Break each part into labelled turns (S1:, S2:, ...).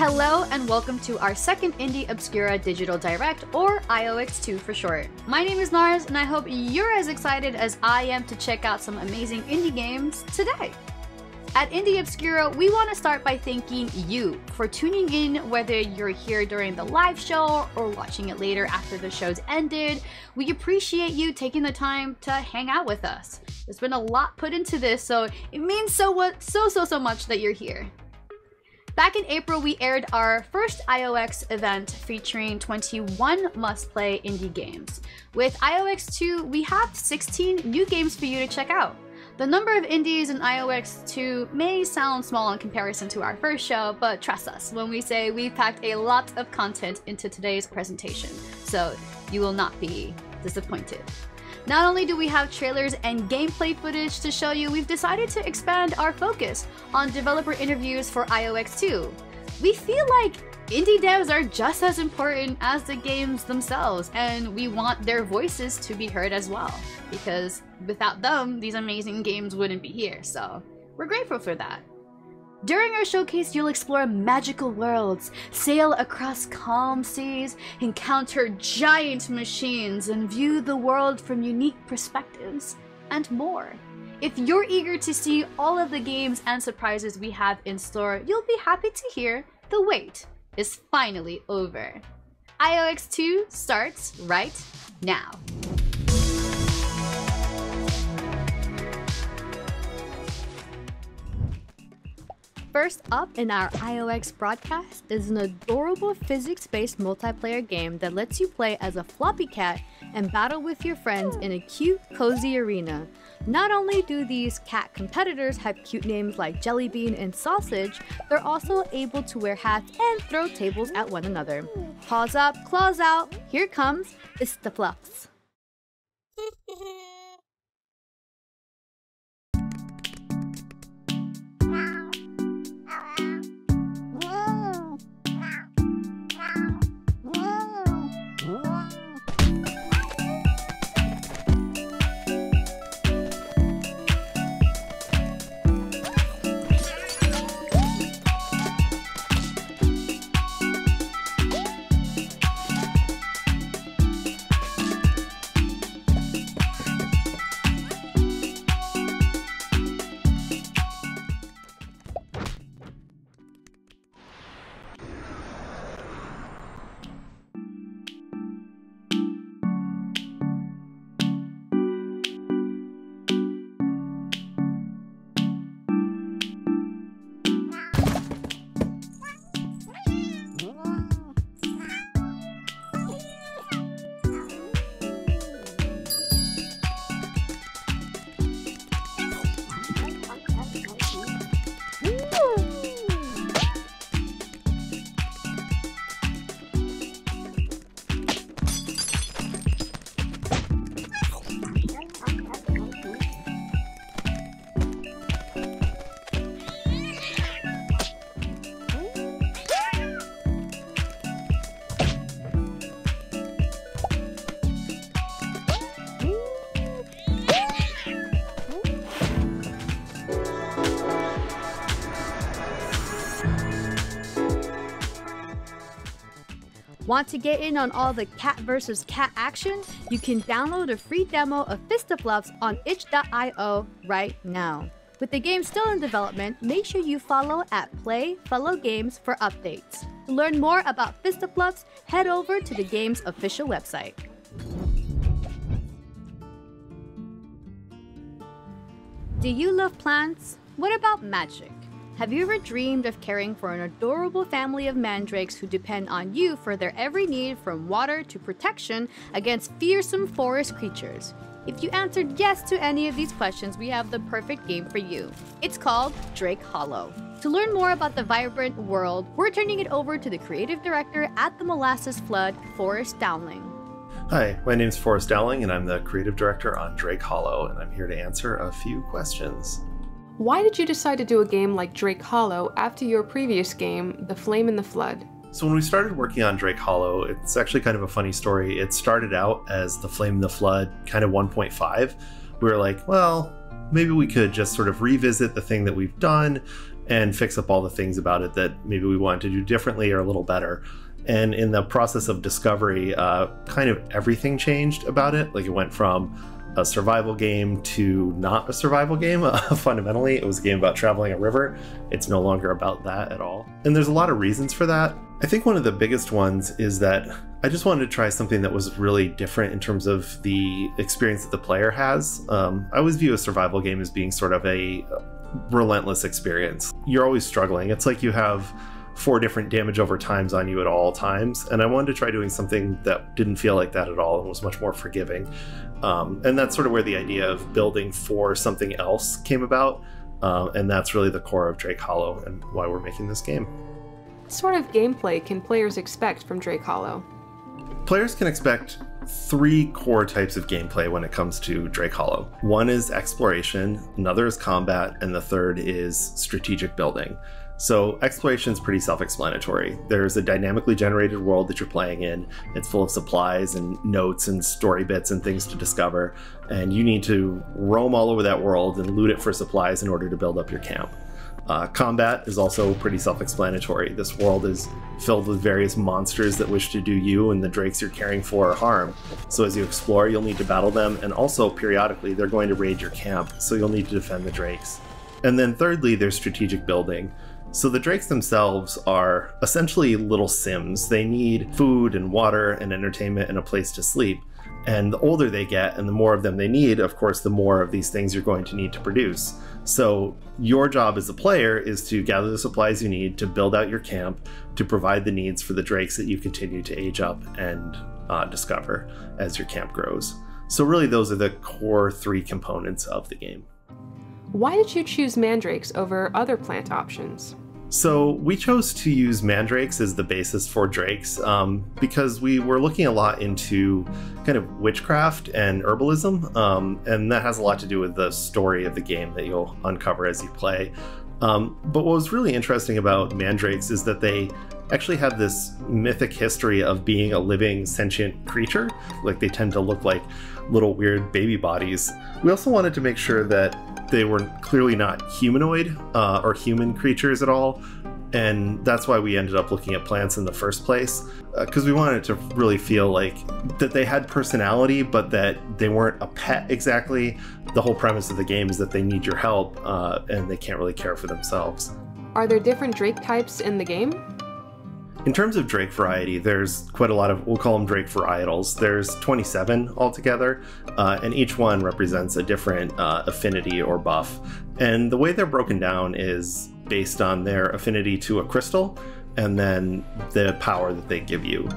S1: Hello and welcome to our second Indie Obscura Digital Direct, or IOX2 for short. My name is Nars and I hope you're as excited as I am to check out some amazing indie games today. At Indie Obscura, we want to start by thanking you for tuning in, whether you're here during the live show or watching it later after the show's ended. We appreciate you taking the time to hang out with us. There's been a lot put into this, so it means so much that you're here. Back in April, we aired our first IOX event featuring 21 must-play indie games. With IOX2, we have 16 new games for you to check out. The number of indies in IOX2 may sound small in comparison to our first show, but trust us when we say we've packed a lot of content into today's presentation, so you will not be disappointed. Not only do we have trailers and gameplay footage to show you, we've decided to expand our focus on developer interviews for IOX2. We feel like indie devs are just as important as the games themselves, and we want their voices to be heard as well, because without them, these amazing games wouldn't be here, so we're grateful for that. During our showcase, you'll explore magical worlds, sail across calm seas, encounter giant machines, and view the world from unique perspectives, and more. If you're eager to see all of the games and surprises we have in store, you'll be happy to hear the wait is finally over. IOX2 starts right now. First up in our IOX broadcast is an adorable physics-based multiplayer game that lets you play as a floppy cat and battle with your friends in a cute, cozy arena. Not only do these cat competitors have cute names like Jellybean and Sausage, they're also able to wear hats and throw tables at one another. Paws up, claws out, here comes Fistafluffs. Want to get in on all the cat versus cat action? You can download a free demo of Fistafluffs on itch.io right now. With the game still in development, make sure you follow at PlayFellowGames for updates. To learn more about Fistafluffs, head over to the game's official website. Do you love plants? What about magic? Have you ever dreamed of caring for an adorable family of mandrakes who depend on you for their every need, from water to protection against fearsome forest creatures? If you answered yes to any of these questions, we have the perfect game for you. It's called Drake Hollow. To learn more about the vibrant world, we're turning it over to the creative director at the Molasses Flood, Forrest Dowling.
S2: Hi, my name's Forrest Dowling, and I'm the creative director on Drake Hollow, and I'm here to answer a few questions.
S3: Why did you decide to do a game like Drake Hollow after your previous game, The Flame in the Flood?
S2: So when we started working on Drake Hollow, it's actually kind of a funny story. It started out as The Flame in the Flood, kind of 1.5. We were like, well, maybe we could just sort of revisit the thing that we've done and fix up all the things about it that maybe we wanted to do differently or a little better. And in the process of discovery, kind of everything changed about it. Like, it went from a survival game to not a survival game. Fundamentally, it was a game about traveling a river. It's no longer about that at all. And there's a lot of reasons for that. I think one of the biggest ones is that I just wanted to try something that was really different in terms of the experience that the player has. I always view a survival game as being sort of a relentless experience. You're always struggling. It's like you have 4 different damage over times on you at all times, and I wanted to try doing something that didn't feel like that at all and was much more forgiving. And that's sort of where the idea of building for something else came about, and that's really the core of Drake Hollow and why we're making this game.
S3: What sort of gameplay can players expect from Drake Hollow?
S2: Players can expect 3 core types of gameplay when it comes to Drake Hollow. One is exploration, another is combat, and the third is strategic building. So exploration is pretty self-explanatory. There's a dynamically generated world that you're playing in. It's full of supplies and notes and story bits and things to discover, and you need to roam all over that world and loot it for supplies in order to build up your camp. Combat is also pretty self-explanatory. This world is filled with various monsters that wish to do you and the drakes you're caring for harm. So as you explore, you'll need to battle them, and also periodically they're going to raid your camp, so you'll need to defend the drakes. And then thirdly, there's strategic building. So the drakes themselves are essentially little sims. They need food and water and entertainment and a place to sleep. And the older they get and the more of them they need, of course, the more of these things you're going to need to produce. So your job as a player is to gather the supplies you need to build out your camp, to provide the needs for the drakes that you continue to age up and discover as your camp grows. So really, those are the core 3 components of the game.
S3: Why did you choose mandrakes over other plant options?
S2: So we chose to use mandrakes as the basis for drakes because we were looking a lot into kind of witchcraft and herbalism, and that has a lot to do with the story of the game that you'll uncover as you play. But what was really interesting about mandrakes is that they actually have this mythic history of being a living sentient creature. Like, they tend to look like little weird baby bodies. We also wanted to make sure that they were clearly not humanoid or human creatures at all, and that's why we ended up looking at plants in the first place, because we wanted it to really feel like that they had personality, but that they weren't a pet exactly. The whole premise of the game is that they need your help, and they can't really care for themselves.
S3: Are there different drake types in the game?
S2: In terms of drake variety, there's quite a lot of, we'll call them drake varietals. There's 27 altogether, and each one represents a different affinity or buff. And the way they're broken down is based on their affinity to a crystal, and then the power that they give you.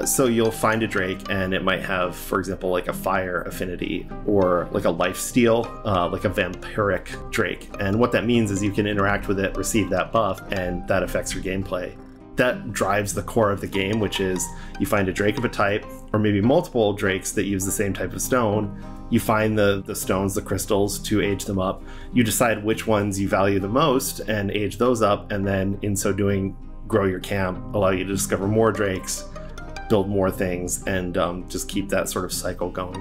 S2: So you'll find a drake and it might have, for example, like a fire affinity or like a lifesteal, like a vampiric drake. And what that means is you can interact with it, receive that buff, and that affects your gameplay. That drives the core of the game, which is you find a drake of a type, or maybe multiple drakes that use the same type of stone. You find the stones, the crystals, to age them up. You decide which ones you value the most and age those up, and then in so doing, grow your camp, allow you to discover more drakes, build more things, and just keep that sort of cycle going.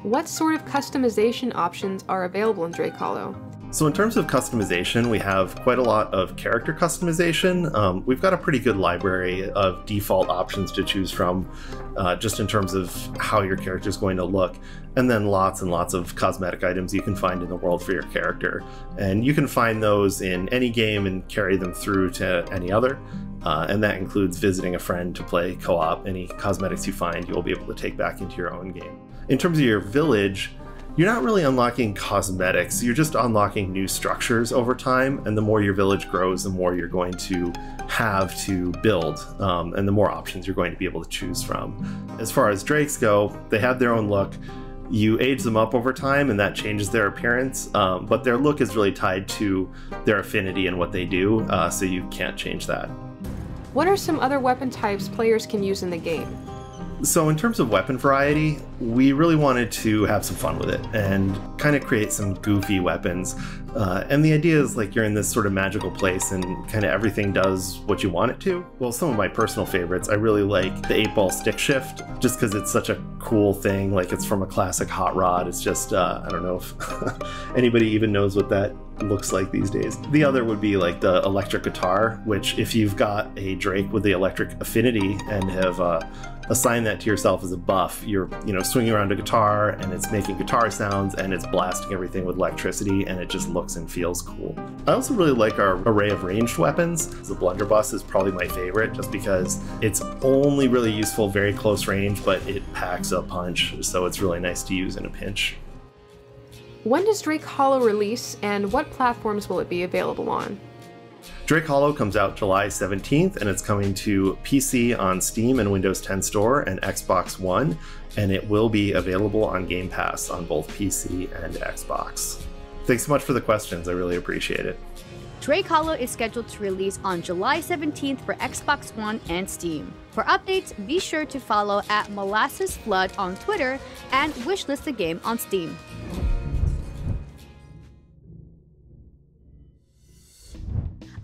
S3: What sort of customization options are available in Drake Hollow?
S2: So in terms of customization, we have quite a lot of character customization. We've got a pretty good library of default options to choose from, just in terms of how your character is going to look, and then lots and lots of cosmetic items you can find in the world for your character. And you can find those in any game and carry them through to any other. And that includes visiting a friend to play co-op. Any cosmetics you find, you'll be able to take back into your own game. In terms of your village, you're not really unlocking cosmetics, you're just unlocking new structures over time, and the more your village grows, the more you're going to have to build, and the more options you're going to be able to choose from. As far as drakes go, they have their own look. You age them up over time and that changes their appearance, but their look is really tied to their affinity and what they do, so you can't change that.
S3: What are some other weapon types players can use in the game?
S2: So in terms of weapon variety, we really wanted to have some fun with it and kind of create some goofy weapons. And the idea is like you're in this sort of magical place and kind of everything does what you want it to. Well, some of my personal favorites, I really like the 8-ball stick shift, just because it's such a cool thing. Like it's from a classic Hot Rod. It's just, I don't know if anybody even knows what that looks like these days. The other would be like the electric guitar, which if you've got a Drake with the electric affinity and have assigned that to yourself as a buff, you're swinging around a guitar and it's making guitar sounds and it's blasting everything with electricity, and it just looks and feels cool. I also really like our array of ranged weapons. The blunderbuss is probably my favorite just because it's only really useful very close range, but it packs a punch, so it's really nice to use in a pinch.
S3: When does Drake Hollow release, and what platforms will it be available on?
S2: Drake Hollow comes out July 17th, and it's coming to PC on Steam and Windows 10 Store and Xbox One, and it will be available on Game Pass on both PC and Xbox. Thanks so much for the questions, I really appreciate it.
S1: Drake Hollow is scheduled to release on July 17th for Xbox One and Steam. For updates, be sure to follow @MolassesFlood on Twitter and wishlist the game on Steam.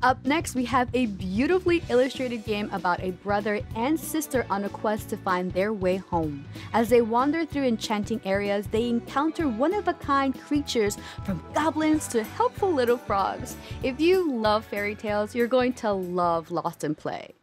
S1: Up next, we have a beautifully illustrated game about a brother and sister on a quest to find their way home. As they wander through enchanting areas, they encounter one-of-a-kind creatures from goblins to helpful little frogs. If you love fairy tales, you're going to love Lost in Play.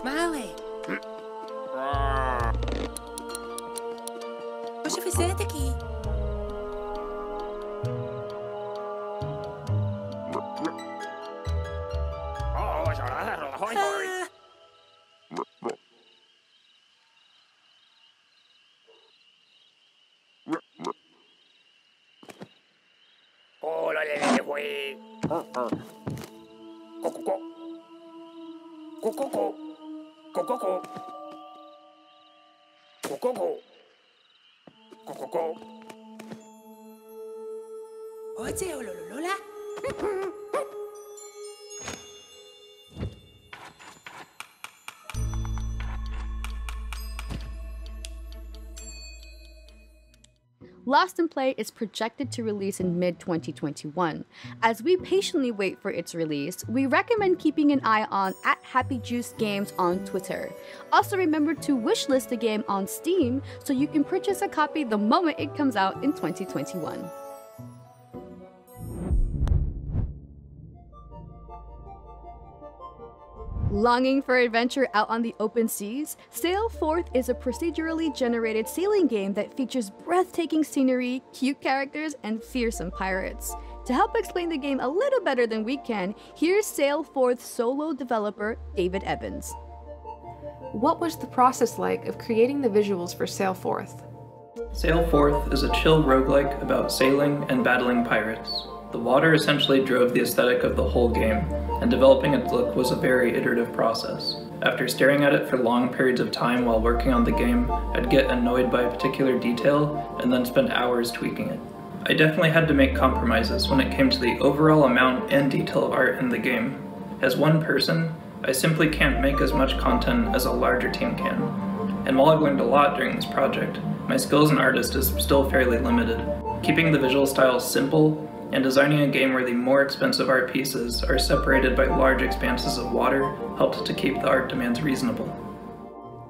S4: Maui. Você fez certo aqui. Oye, Ololola.
S1: Lost in Play is projected to release in mid-2021. As we patiently wait for its release, we recommend keeping an eye on @HappyJuiceGames on Twitter. Also remember to wishlist the game on Steam so you can purchase a copy the moment it comes out in 2021. Longing for adventure out on the open seas? Sail Forth is a procedurally generated sailing game that features breathtaking scenery, cute characters, and fearsome pirates. To help explain the game a little better than we can, here's Sail Forth's solo developer, David Evans.
S3: What was the process like of creating the visuals for Sail Forth?
S5: Sail Forth is a chill roguelike about sailing and battling pirates. The water essentially drove the aesthetic of the whole game, and developing its look was a very iterative process. After staring at it for long periods of time while working on the game, I'd get annoyed by a particular detail and then spend hours tweaking it. I definitely had to make compromises when it came to the overall amount and detail of art in the game. As one person, I simply can't make as much content as a larger team can. And while I've learned a lot during this project, my skills as an artist is still fairly limited. Keeping the visual style simple and designing a game where the more expensive art pieces are separated by large expanses of water helped to keep the art demands reasonable.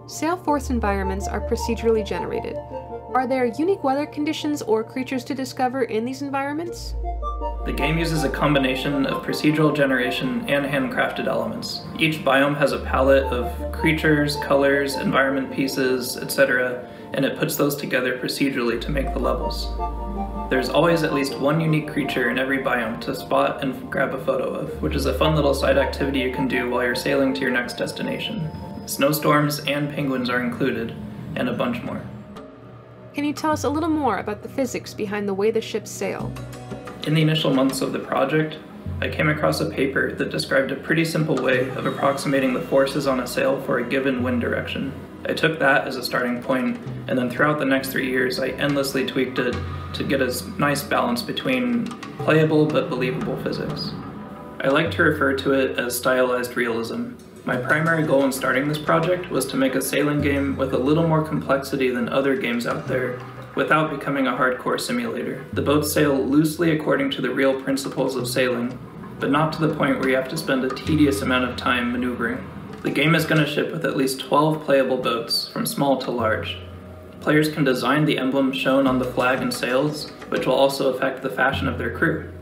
S3: Sailforth environments are procedurally generated. Are there unique weather conditions or creatures to discover in these environments?
S5: The game uses a combination of procedural generation and handcrafted elements. Each biome has a palette of creatures, colors, environment pieces, etc., and it puts those together procedurally to make the levels. There's always at least one unique creature in every biome to spot and grab a photo of, which is a fun little side activity you can do while you're sailing to your next destination. Snowstorms and penguins are included, and a bunch more.
S3: Can you tell us a little more about the physics behind the way the ships sail?
S5: In the initial months of the project, I came across a paper that described a pretty simple way of approximating the forces on a sail for a given wind direction. I took that as a starting point, and then throughout the next 3 years I endlessly tweaked it to get a nice balance between playable but believable physics. I like to refer to it as stylized realism. My primary goal in starting this project was to make a sailing game with a little more complexity than other games out there, without becoming a hardcore simulator. The boats sail loosely according to the real principles of sailing, but not to the point where you have to spend a tedious amount of time maneuvering. The game is going to ship with at least 12 playable boats, from small to large. Players can design the emblem shown on the flag and sails, which will also affect the fashion of their crew.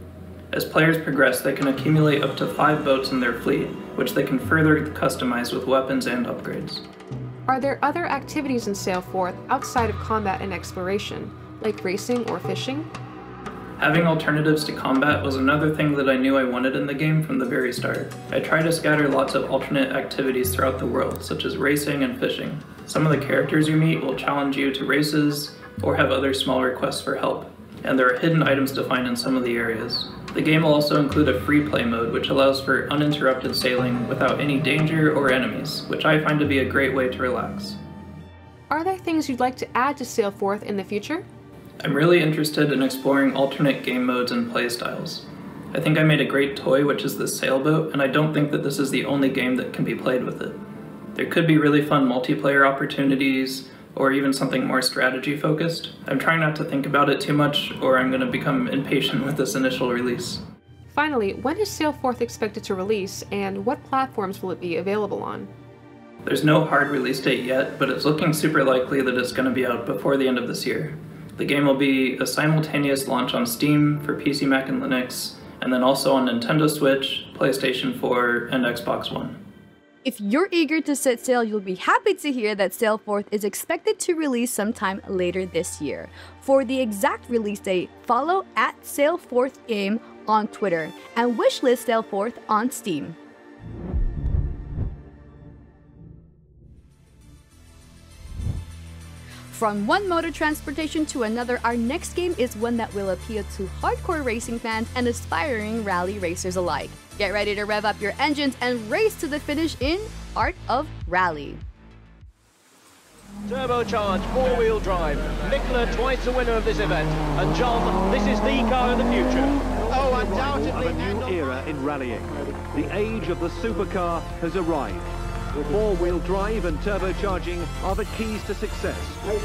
S5: As players progress, they can accumulate up to 5 boats in their fleet, which they can further customize with weapons and upgrades.
S3: Are there other activities in Sailforth outside of combat and exploration, like racing or fishing?
S5: Having alternatives to combat was another thing that I knew I wanted in the game from the very start. I tried to scatter lots of alternate activities throughout the world, such as racing and fishing. Some of the characters you meet will challenge you to races, or have other small requests for help, and there are hidden items to find in some of the areas. The game will also include a free play mode, which allows for uninterrupted sailing without any danger or enemies, which I find to be a great way to relax.
S3: Are there things you'd like to add to Sailforth in the future?
S5: I'm really interested in exploring alternate game modes and playstyles. I think I made a great toy, which is the sailboat, and I don't think that this is the only game that can be played with it. There could be really fun multiplayer opportunities, or even something more strategy focused. I'm trying not to think about it too much, or I'm going to become impatient with this initial release.
S3: Finally, when is Sailforth expected to release, and what platforms will it be available on?
S5: There's no hard release date yet, but it's looking super likely that it's going to be out before the end of this year. The game will be a simultaneous launch on Steam for PC, Mac, and Linux, and then also on Nintendo Switch, PlayStation 4, and Xbox One.
S1: If you're eager to set sail, you'll be happy to hear that Sailforth is expected to release sometime later this year. For the exact release date, follow @SailforthGame on Twitter and wishlist Sailforth on Steam. From one mode of transportation to another, our next game is one that will appeal to hardcore racing fans and aspiring rally racers alike. Get ready to rev up your engines and race to the finish in Art of Rally.
S6: Turbocharged four-wheel drive. Nicola, twice the winner of this event. And John, this is the car of the future.
S7: Oh, undoubtedly. Of a new era in rallying. The age of the supercar has arrived. Four-wheel drive and turbocharging are the keys to success,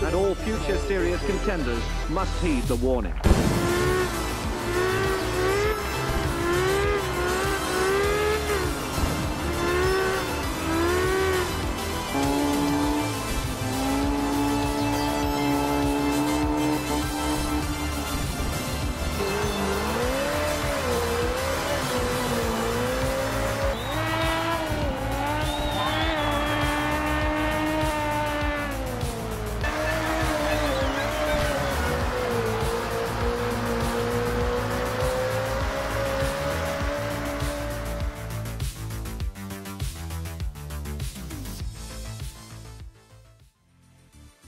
S7: and all future serious contenders must heed the warning.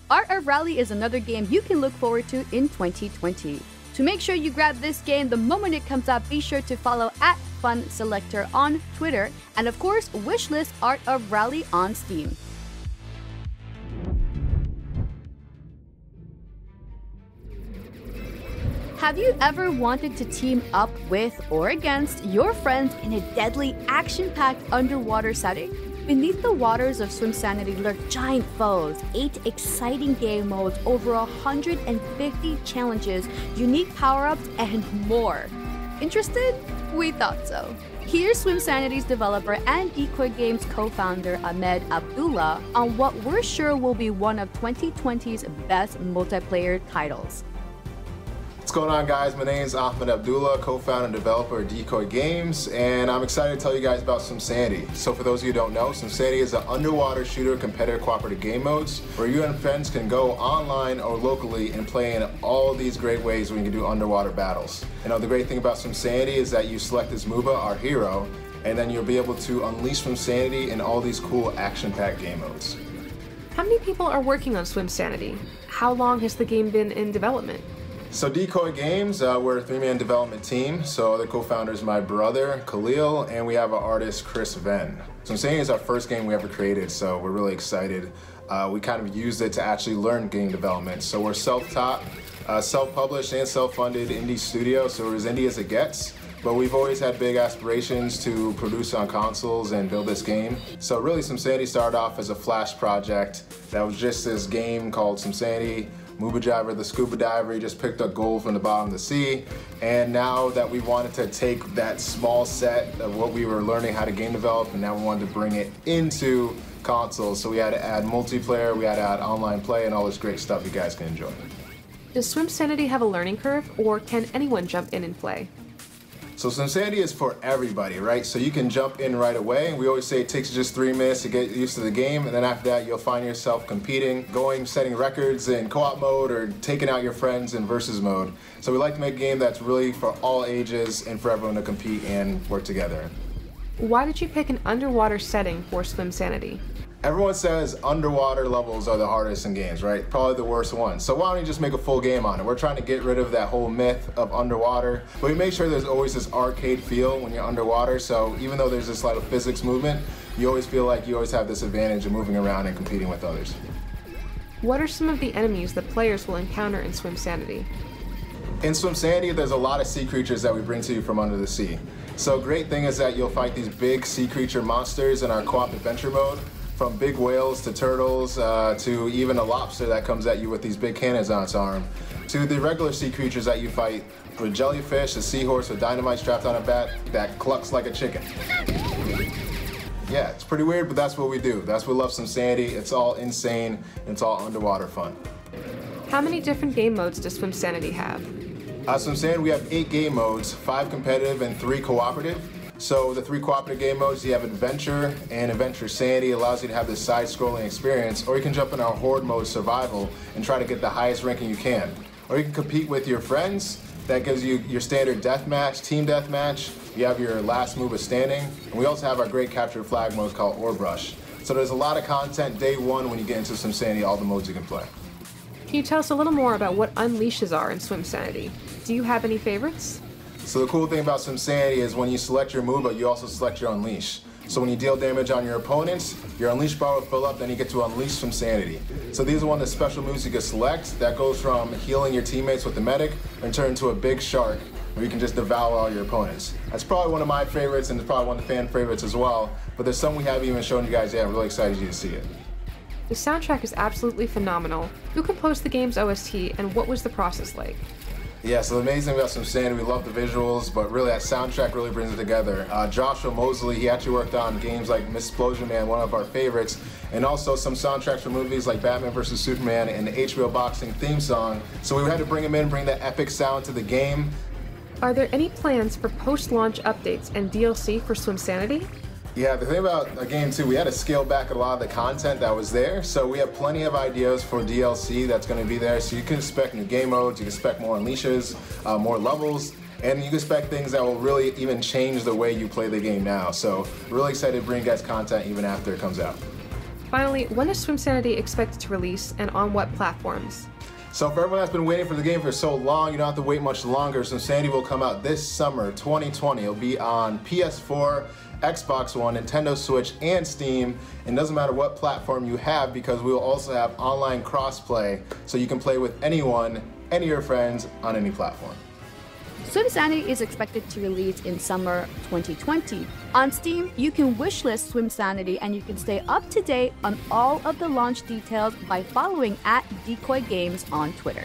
S1: Art of Rally is another game you can look forward to in 2020. To make sure you grab this game the moment it comes out, be sure to follow @FunSelector on Twitter, and of course, wishlist Art of Rally on Steam. Have you ever wanted to team up with or against your friends in a deadly, action-packed underwater setting? Beneath the waters of SwimSanity lurk giant foes, 8 exciting game modes, over 150 challenges, unique power-ups, and more. Interested? We thought so. Here's SwimSanity's developer and Decoy Games co-founder Ahmed Abdullah on what we're sure will be one of 2020's best multiplayer titles.
S8: What's going on, guys? My name is Ahmed Abdullah, co-founder and developer of Decoy Games, and I'm excited to tell you guys about SwimSanity. So for those of you who don't know, SwimSanity is an underwater shooter competitive cooperative game modes where you and friends can go online or locally and play in all these great ways where you can do underwater battles. You know, the great thing about SwimSanity is that you select as Muba, our hero, and then you'll be able to unleash SwimSanity in all these cool action-packed game modes.
S3: How many people are working on SwimSanity? How long has the game been in development?
S8: So Decoy Games, we're a 3-man development team. So the co-founder is my brother, Khalil, and we have our artist, Chris Venn. SwimSanity is our first game we ever created, so we're really excited. We kind of used it to actually learn game development. So we're self-taught, self-published and self-funded indie studio, so we're as indie as it gets. But we've always had big aspirations to produce on consoles and build this game. So really, SwimSanity started off as a Flash project that was just this game called SwimSanity. Muba Driver, the scuba diver, he just picked up gold from the bottom of the sea. And now that we wanted to take that small set of what we were learning how to game develop, and now we wanted to bring it into consoles. So we had to add multiplayer, we had to add online play, and all this great stuff you guys can enjoy.
S3: Does SwimSanity have a learning curve, or can anyone jump in and play?
S8: So SwimSanity is for everybody, right? So you can jump in right away. We always say it takes just 3 minutes to get used to the game, and then after that you'll find yourself competing, setting records in co-op mode or taking out your friends in versus mode. So we like to make a game that's really for all ages and for everyone to compete and work together.
S3: Why did you pick an underwater setting for SwimSanity?
S8: Everyone says underwater levels are the hardest in games, right? Probably the worst one. So why don't you just make a full game on it? We're trying to get rid of that whole myth of underwater, but we make sure there's always this arcade feel when you're underwater. So even though there's this lot of physics movement, you always feel like you always have this advantage of moving around and competing with others.
S3: What are some of the enemies that players will encounter in SwimSanity?
S8: In SwimSanity, there's a lot of sea creatures that we bring to you from under the sea. So great thing is that you'll fight these big sea creature monsters in our co-op adventure mode. From big whales to turtles to even a lobster that comes at you with these big cannons on its arm, to the regular sea creatures that you fight with jellyfish, a seahorse with dynamite strapped on a bat that clucks like a chicken. Yeah, it's pretty weird, but that's what we do. That's what we love SwimSanity. It's all insane, and it's all underwater fun.
S3: How many different game modes does SwimSanity have?
S8: SwimSanity, we have 8 game modes, 5 competitive and 3 cooperative. So the 3 cooperative game modes, you have Adventure, and Adventure Sanity allows you to have this side-scrolling experience, or you can jump in our Horde mode Survival and try to get the highest ranking you can. Or you can compete with your friends. That gives you your standard deathmatch, team deathmatch. You have your last move of standing. And we also have our great capture flag mode called Ore Brush. So there's a lot of content day one when you get into SwimSanity, all the modes you can play.
S3: Can you tell us a little more about what unleashes are in SwimSanity? Do you have any favorites?
S8: So the cool thing about SwimSanity is when you select your Muba, you also select your Unleash. So when you deal damage on your opponents, your Unleash bar will fill up, then you get to unleash SwimSanity. So these are one of the special moves you can select that goes from healing your teammates with the medic and turn into a big shark where you can just devour all your opponents. That's probably one of my favorites, and it's probably one of the fan favorites as well, but there's some we haven't even shown you guys yet. I'm really excited you to see it.
S3: The soundtrack is absolutely phenomenal. Who composed the game's OST, and what was the process like?
S8: Yeah, so the amazing thing about SwimSanity, we love the visuals, but really that soundtrack really brings it together. Joshua Mosley, he actually worked on games like Missplosion Man, one of our favorites, and also some soundtracks for movies like Batman vs. Superman and the HBO boxing theme song. So we had to bring him in, bring that epic sound to the game.
S3: Are there any plans for post-launch updates and DLC for SwimSanity?
S8: Yeah, the thing about a game too, we had to scale back a lot of the content that was there. So we have plenty of ideas for DLC that's going to be there. So you can expect new game modes, you can expect more unleashes, more levels, and you can expect things that will really even change the way you play the game now. So we're really excited to bring you guys content even after it comes out.
S3: Finally, when is SwimSanity expected to release, and on what platforms?
S8: So for everyone that's been waiting for the game for so long, you don't have to wait much longer. SwimSanity will come out this summer, 2020. It'll be on PS4, Xbox One, Nintendo Switch, and Steam. And it doesn't matter what platform you have, because we will also have online crossplay, so you can play with anyone, any of your friends, on any platform.
S1: SwimSanity is expected to release in summer 2020. On Steam, you can wishlist SwimSanity, and you can stay up to date on all of the launch details by following @Decoy Games on Twitter.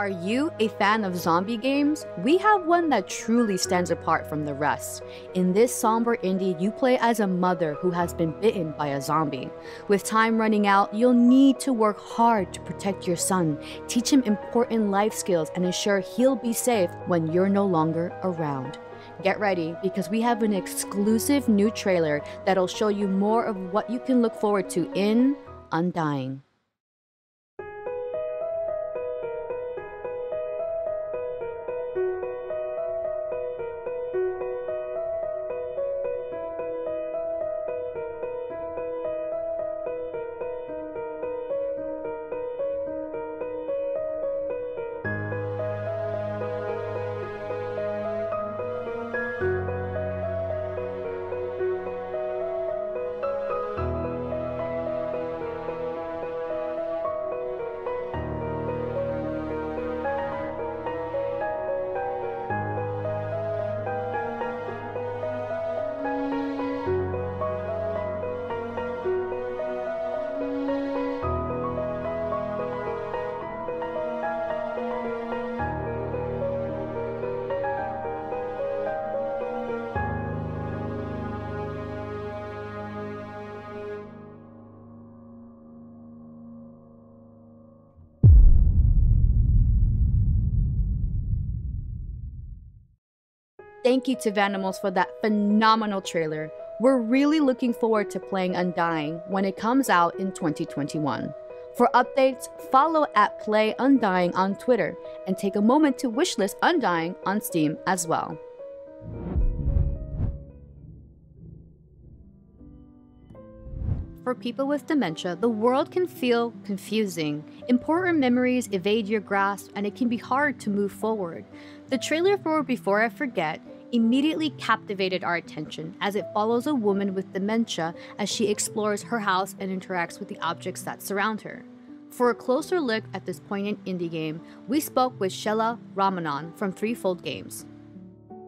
S1: Are you a fan of zombie games? We have one that truly stands apart from the rest. In this somber indie, you play as a mother who has been bitten by a zombie. With time running out, you'll need to work hard to protect your son, teach him important life skills, and ensure he'll be safe when you're no longer around. Get ready, because we have an exclusive new trailer that'll show you more of what you can look forward to in Undying. Thank you to Vanimals for that phenomenal trailer. We're really looking forward to playing Undying when it comes out in 2021. For updates, follow @PlayUndying on Twitter and take a moment to wishlist Undying on Steam as well. For people with dementia, the world can feel confusing. Important memories evade your grasp, and it can be hard to move forward. The trailer for Before I Forget immediately captivated our attention, as it follows a woman with dementia as she explores her house and interacts with the objects that surround her. For a closer look at this poignant indie game, we spoke with Shela Ramanan from Threefold Games.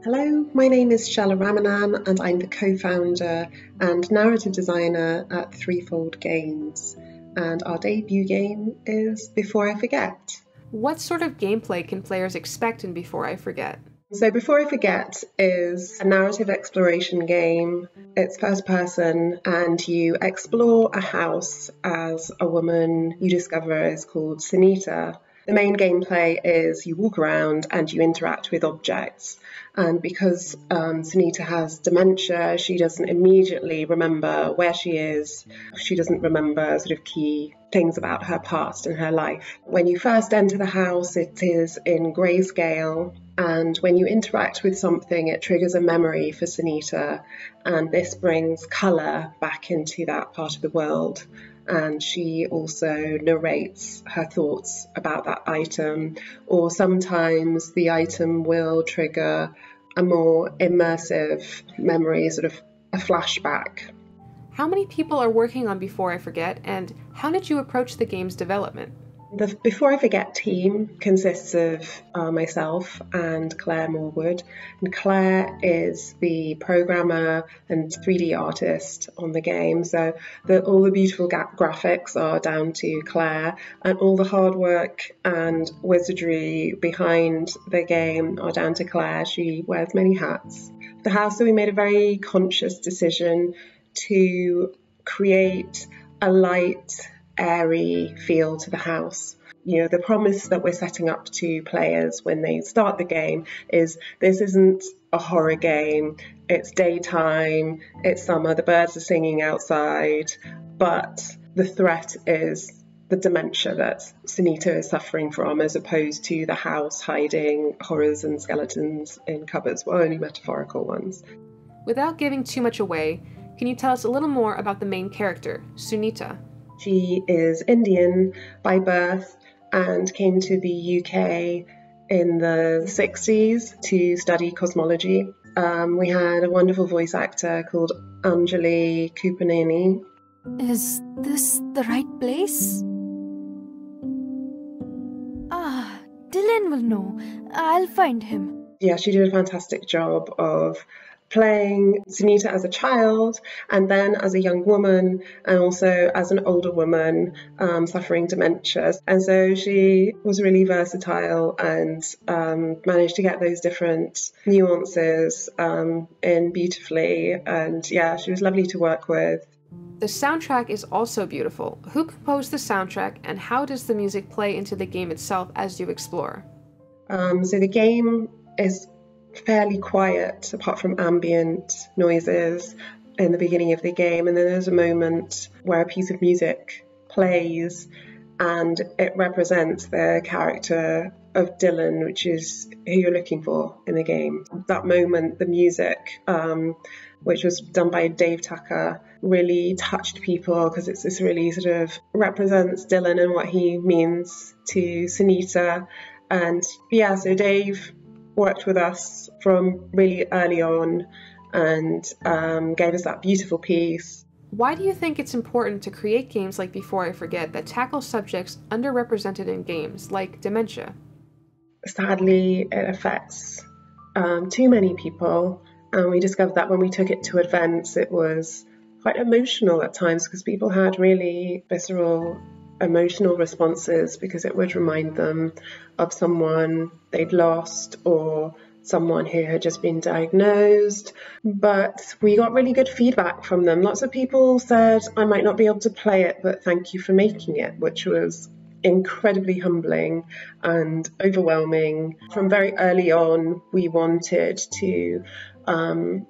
S9: Hello, my name is Shela Ramanan and I'm the co-founder and narrative designer at Threefold Games, and our debut game is Before I Forget.
S3: What sort of gameplay can players expect in Before I Forget?
S9: So Before I Forget is a narrative exploration game. It's first person and you explore a house as a woman you discover is called Sunita. The main gameplay is you walk around and you interact with objects. And because Sunita has dementia, she doesn't immediately remember where she is. She doesn't remember sort of key things about her past and her life. When you first enter the house, it is in grayscale. And when you interact with something, it triggers a memory for Sunita. And this brings colour back into that part of the world. And she also narrates her thoughts about that item, or sometimes the item will trigger a more immersive memory, sort of a flashback.
S3: How many people are working on Before I Forget, and how did you approach the game's development?
S9: The Before I Forget team consists of myself and Claire Morwood. And Claire is the programmer and 3D artist on the game. So all the beautiful graphics are down to Claire, and all the hard work and wizardry behind the game are down to Claire. She wears many hats. For the house, so we made a very conscious decision to create a light, airy feel to the house. You know, the promise that we're setting up to players when they start the game is this isn't a horror game, it's daytime, it's summer, the birds are singing outside, but the threat is the dementia that Sunita is suffering from, as opposed to the house hiding horrors and skeletons in cupboards, well, only metaphorical ones.
S3: Without giving too much away, can you tell us a little more about the main character, Sunita?
S9: She is Indian by birth and came to the UK in the 60s to study cosmology. We had a wonderful voice actor called Anjali Kupaneni.
S10: Is this the right place? Dylan will know. I'll find him.
S9: Yeah, she did a fantastic job of playing Sunita as a child and then as a young woman and also as an older woman suffering dementia. And so she was really versatile and managed to get those different nuances in beautifully. And yeah, she was lovely to work with.
S3: The soundtrack is also beautiful. Who composed the soundtrack and how does the music play into the game itself as you explore?
S9: So the game is fairly quiet apart from ambient noises in the beginning of the game, and then there's a moment where a piece of music plays and it represents the character of Dylan, which is who you're looking for in the game. That moment, the music, which was done by Dave Tucker, really touched people because it's this really sort of represents Dylan and what he means to Sunita. And yeah, so Dave worked with us from really early on and gave us that beautiful piece.
S3: Why do you think it's important to create games like Before I Forget that tackle subjects underrepresented in games, like dementia?
S9: Sadly, it affects too many people, and we discovered that when we took it to events, it was quite emotional at times because people had really visceral emotional responses because it would remind them of someone they'd lost or someone who had just been diagnosed. But we got really good feedback from them. Lots of people said, I might not be able to play it, but thank you for making it, which was incredibly humbling and overwhelming. From very early on, we wanted to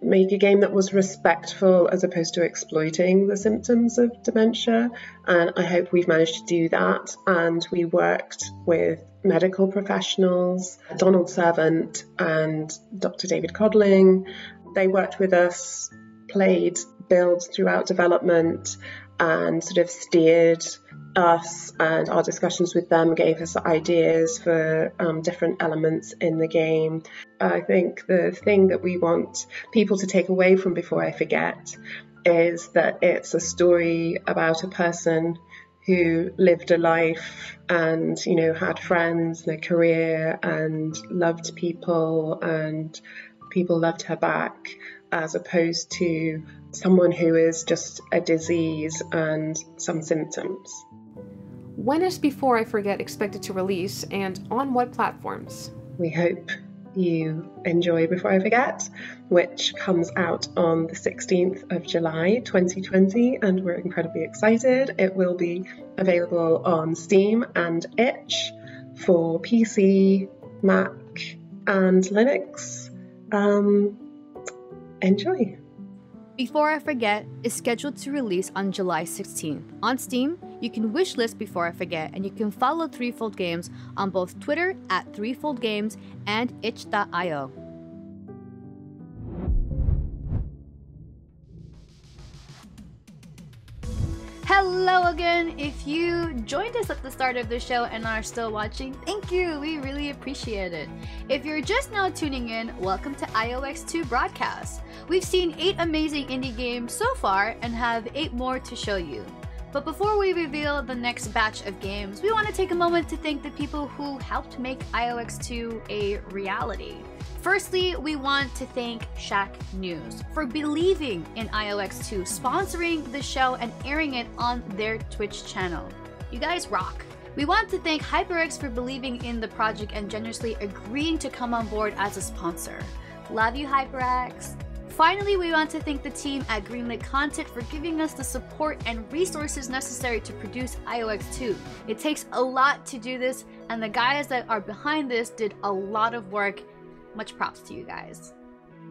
S9: make a game that was respectful as opposed to exploiting the symptoms of dementia, and I hope we've managed to do that. And we worked with medical professionals, Donald Servant and Dr. David Codling. They worked with us, played builds throughout development, and sort of steered us, and our discussions with them gave us ideas for different elements in the game. I think the thing that we want people to take away from Before I Forget is that it's a story about a person who lived a life and, you know, had friends and a career and loved people and people loved her back, as opposed to someone who is just a disease and some symptoms.
S3: When is Before I Forget expected to release, and on what platforms?
S9: We hope you enjoy Before I Forget, which comes out on the 16th of July 2020, and we're incredibly excited. It will be available on Steam and itch for PC, Mac, and Linux. Enjoy!
S1: Before I Forget is scheduled to release on July 16th. On Steam, you can wishlist Before I Forget, and you can follow Threefold Games on both Twitter at Threefold Games and itch.io. Hello again! If you joined us at the start of the show and are still watching, thank you! We really appreciate it. If you're just now tuning in, welcome to IOX2 Broadcast. We've seen 8 amazing indie games so far and have 8 more to show you. But before we reveal the next batch of games, we want to take a moment to thank the people who helped make IOX2 a reality. Firstly, we want to thank Shack News for believing in IOX2, sponsoring the show and airing it on their Twitch channel. You guys rock! We want to thank HyperX for believing in the project and generously agreeing to come on board as a sponsor. Love you, HyperX! Finally, we want to thank the team at Greenlit Content for giving us the support and resources necessary to produce IOX2. It takes a lot to do this, and the guys that are behind this did a lot of work. Much props to you guys.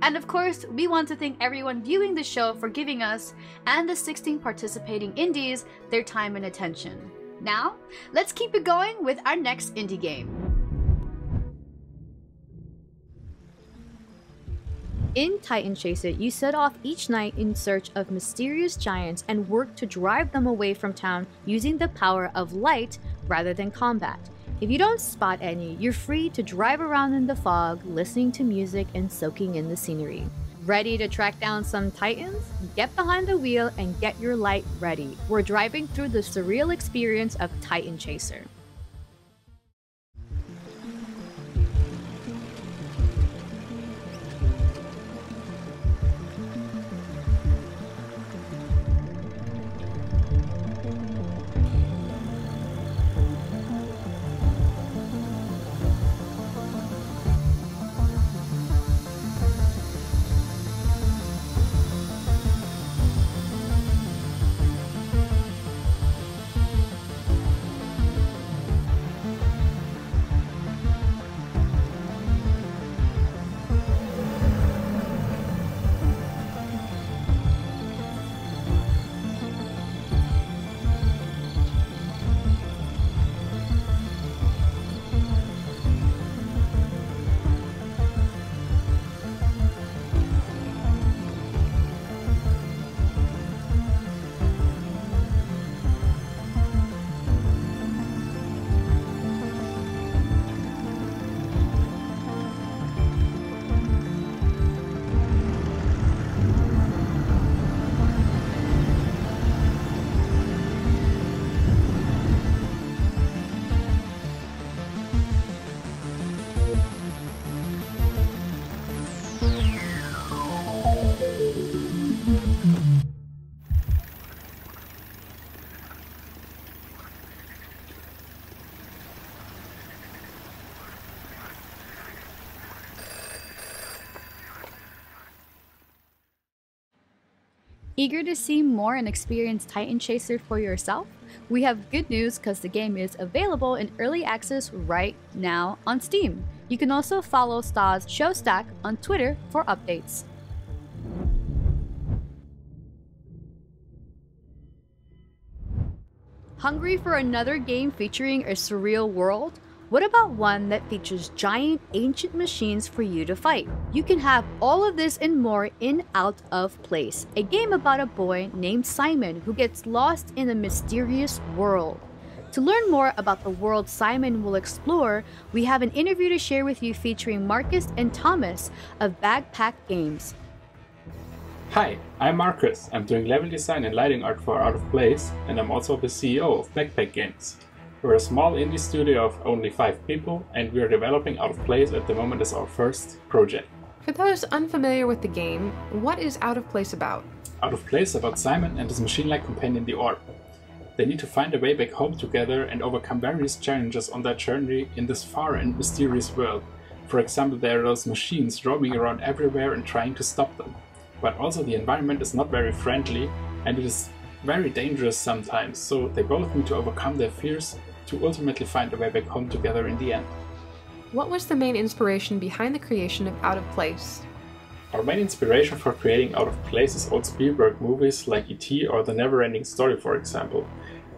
S1: And of course, we want to thank everyone viewing the show for giving us and the 16 participating indies their time and attention. Now, let's keep it going with our next indie game. In Titan Chaser, you set off each night in search of mysterious giants and work to drive them away from town using the power of light rather than combat. If you don't spot any, you're free to drive around in the fog, listening to music and soaking in the scenery. Ready to track down some titans? Get behind the wheel and get your light ready. We're driving through the surreal experience of Titan Chaser. Eager to see more and experience Titan Chaser for yourself? We have good news because the game is available in early access right now on Steam. You can also follow Stah's Showstack on Twitter for updates. Hungry for another game featuring a surreal world? What about one that features giant ancient machines for you to fight? You can have all of this and more in Out of Place, a game about a boy named Simon who gets lost in a mysterious world. To learn more about the world Simon will explore, we have an interview to share with you featuring Marcus and Thomas of Bagpack Games.
S11: Hi, I'm Marcus. I'm doing level design and lighting art for Out of Place, and I'm also the CEO of Bagpack Games. We're a small indie studio of only 5 people, and we are developing Out of Place at the moment as our first project.
S3: For those unfamiliar with the game, what is Out of Place about?
S11: Out of Place is about Simon and his machine-like companion, the Orb. They need to find a way back home together and overcome various challenges on their journey in this far and mysterious world. For example, there are those machines roaming around everywhere and trying to stop them. But also the environment is not very friendly, and it is very dangerous sometimes, so they both need to overcome their fears to ultimately find a way back home together in the end.
S3: What was the main inspiration behind the creation of Out of Place?
S11: Our main inspiration for creating Out of Place is old Spielberg movies like E.T. or The Never-Ending Story, for example.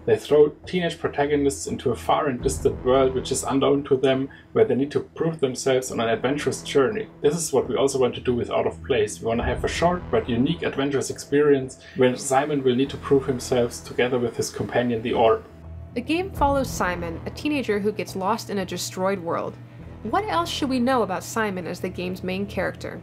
S11: They throw teenage protagonists into a far and distant world which is unknown to them, where they need to prove themselves on an adventurous journey. This is what we also want to do with Out of Place. We want to have a short but unique adventurous experience where Simon will need to prove himself together with his companion, the Orb.
S3: The game follows Simon, a teenager who gets lost in a destroyed world. What else should we know about Simon as the game's main character?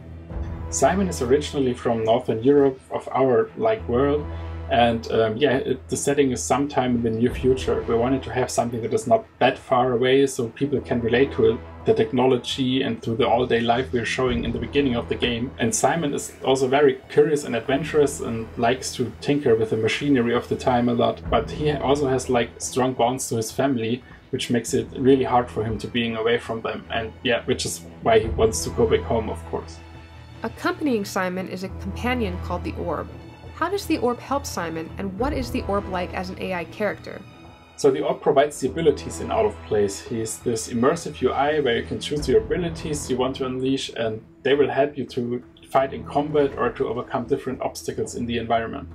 S11: Simon is originally from Northern Europe, of our world, and the setting is sometime in the near future. We wanted to have something that is not that far away so people can relate to the technology and to the all-day life we're showing in the beginning of the game. And Simon is also very curious and adventurous and likes to tinker with the machinery of the time a lot, but he also has strong bonds to his family, which makes it really hard for him to being away from them, and which is why he wants to go back home, of course.
S3: Accompanying Simon is a companion called the Orb. How does the Orb help Simon, and what is the Orb like as an AI character?
S11: So the Orb provides the abilities in Out of Place. He's this immersive UI where you can choose your abilities you want to unleash, and they will help you to fight in combat or to overcome different obstacles in the environment.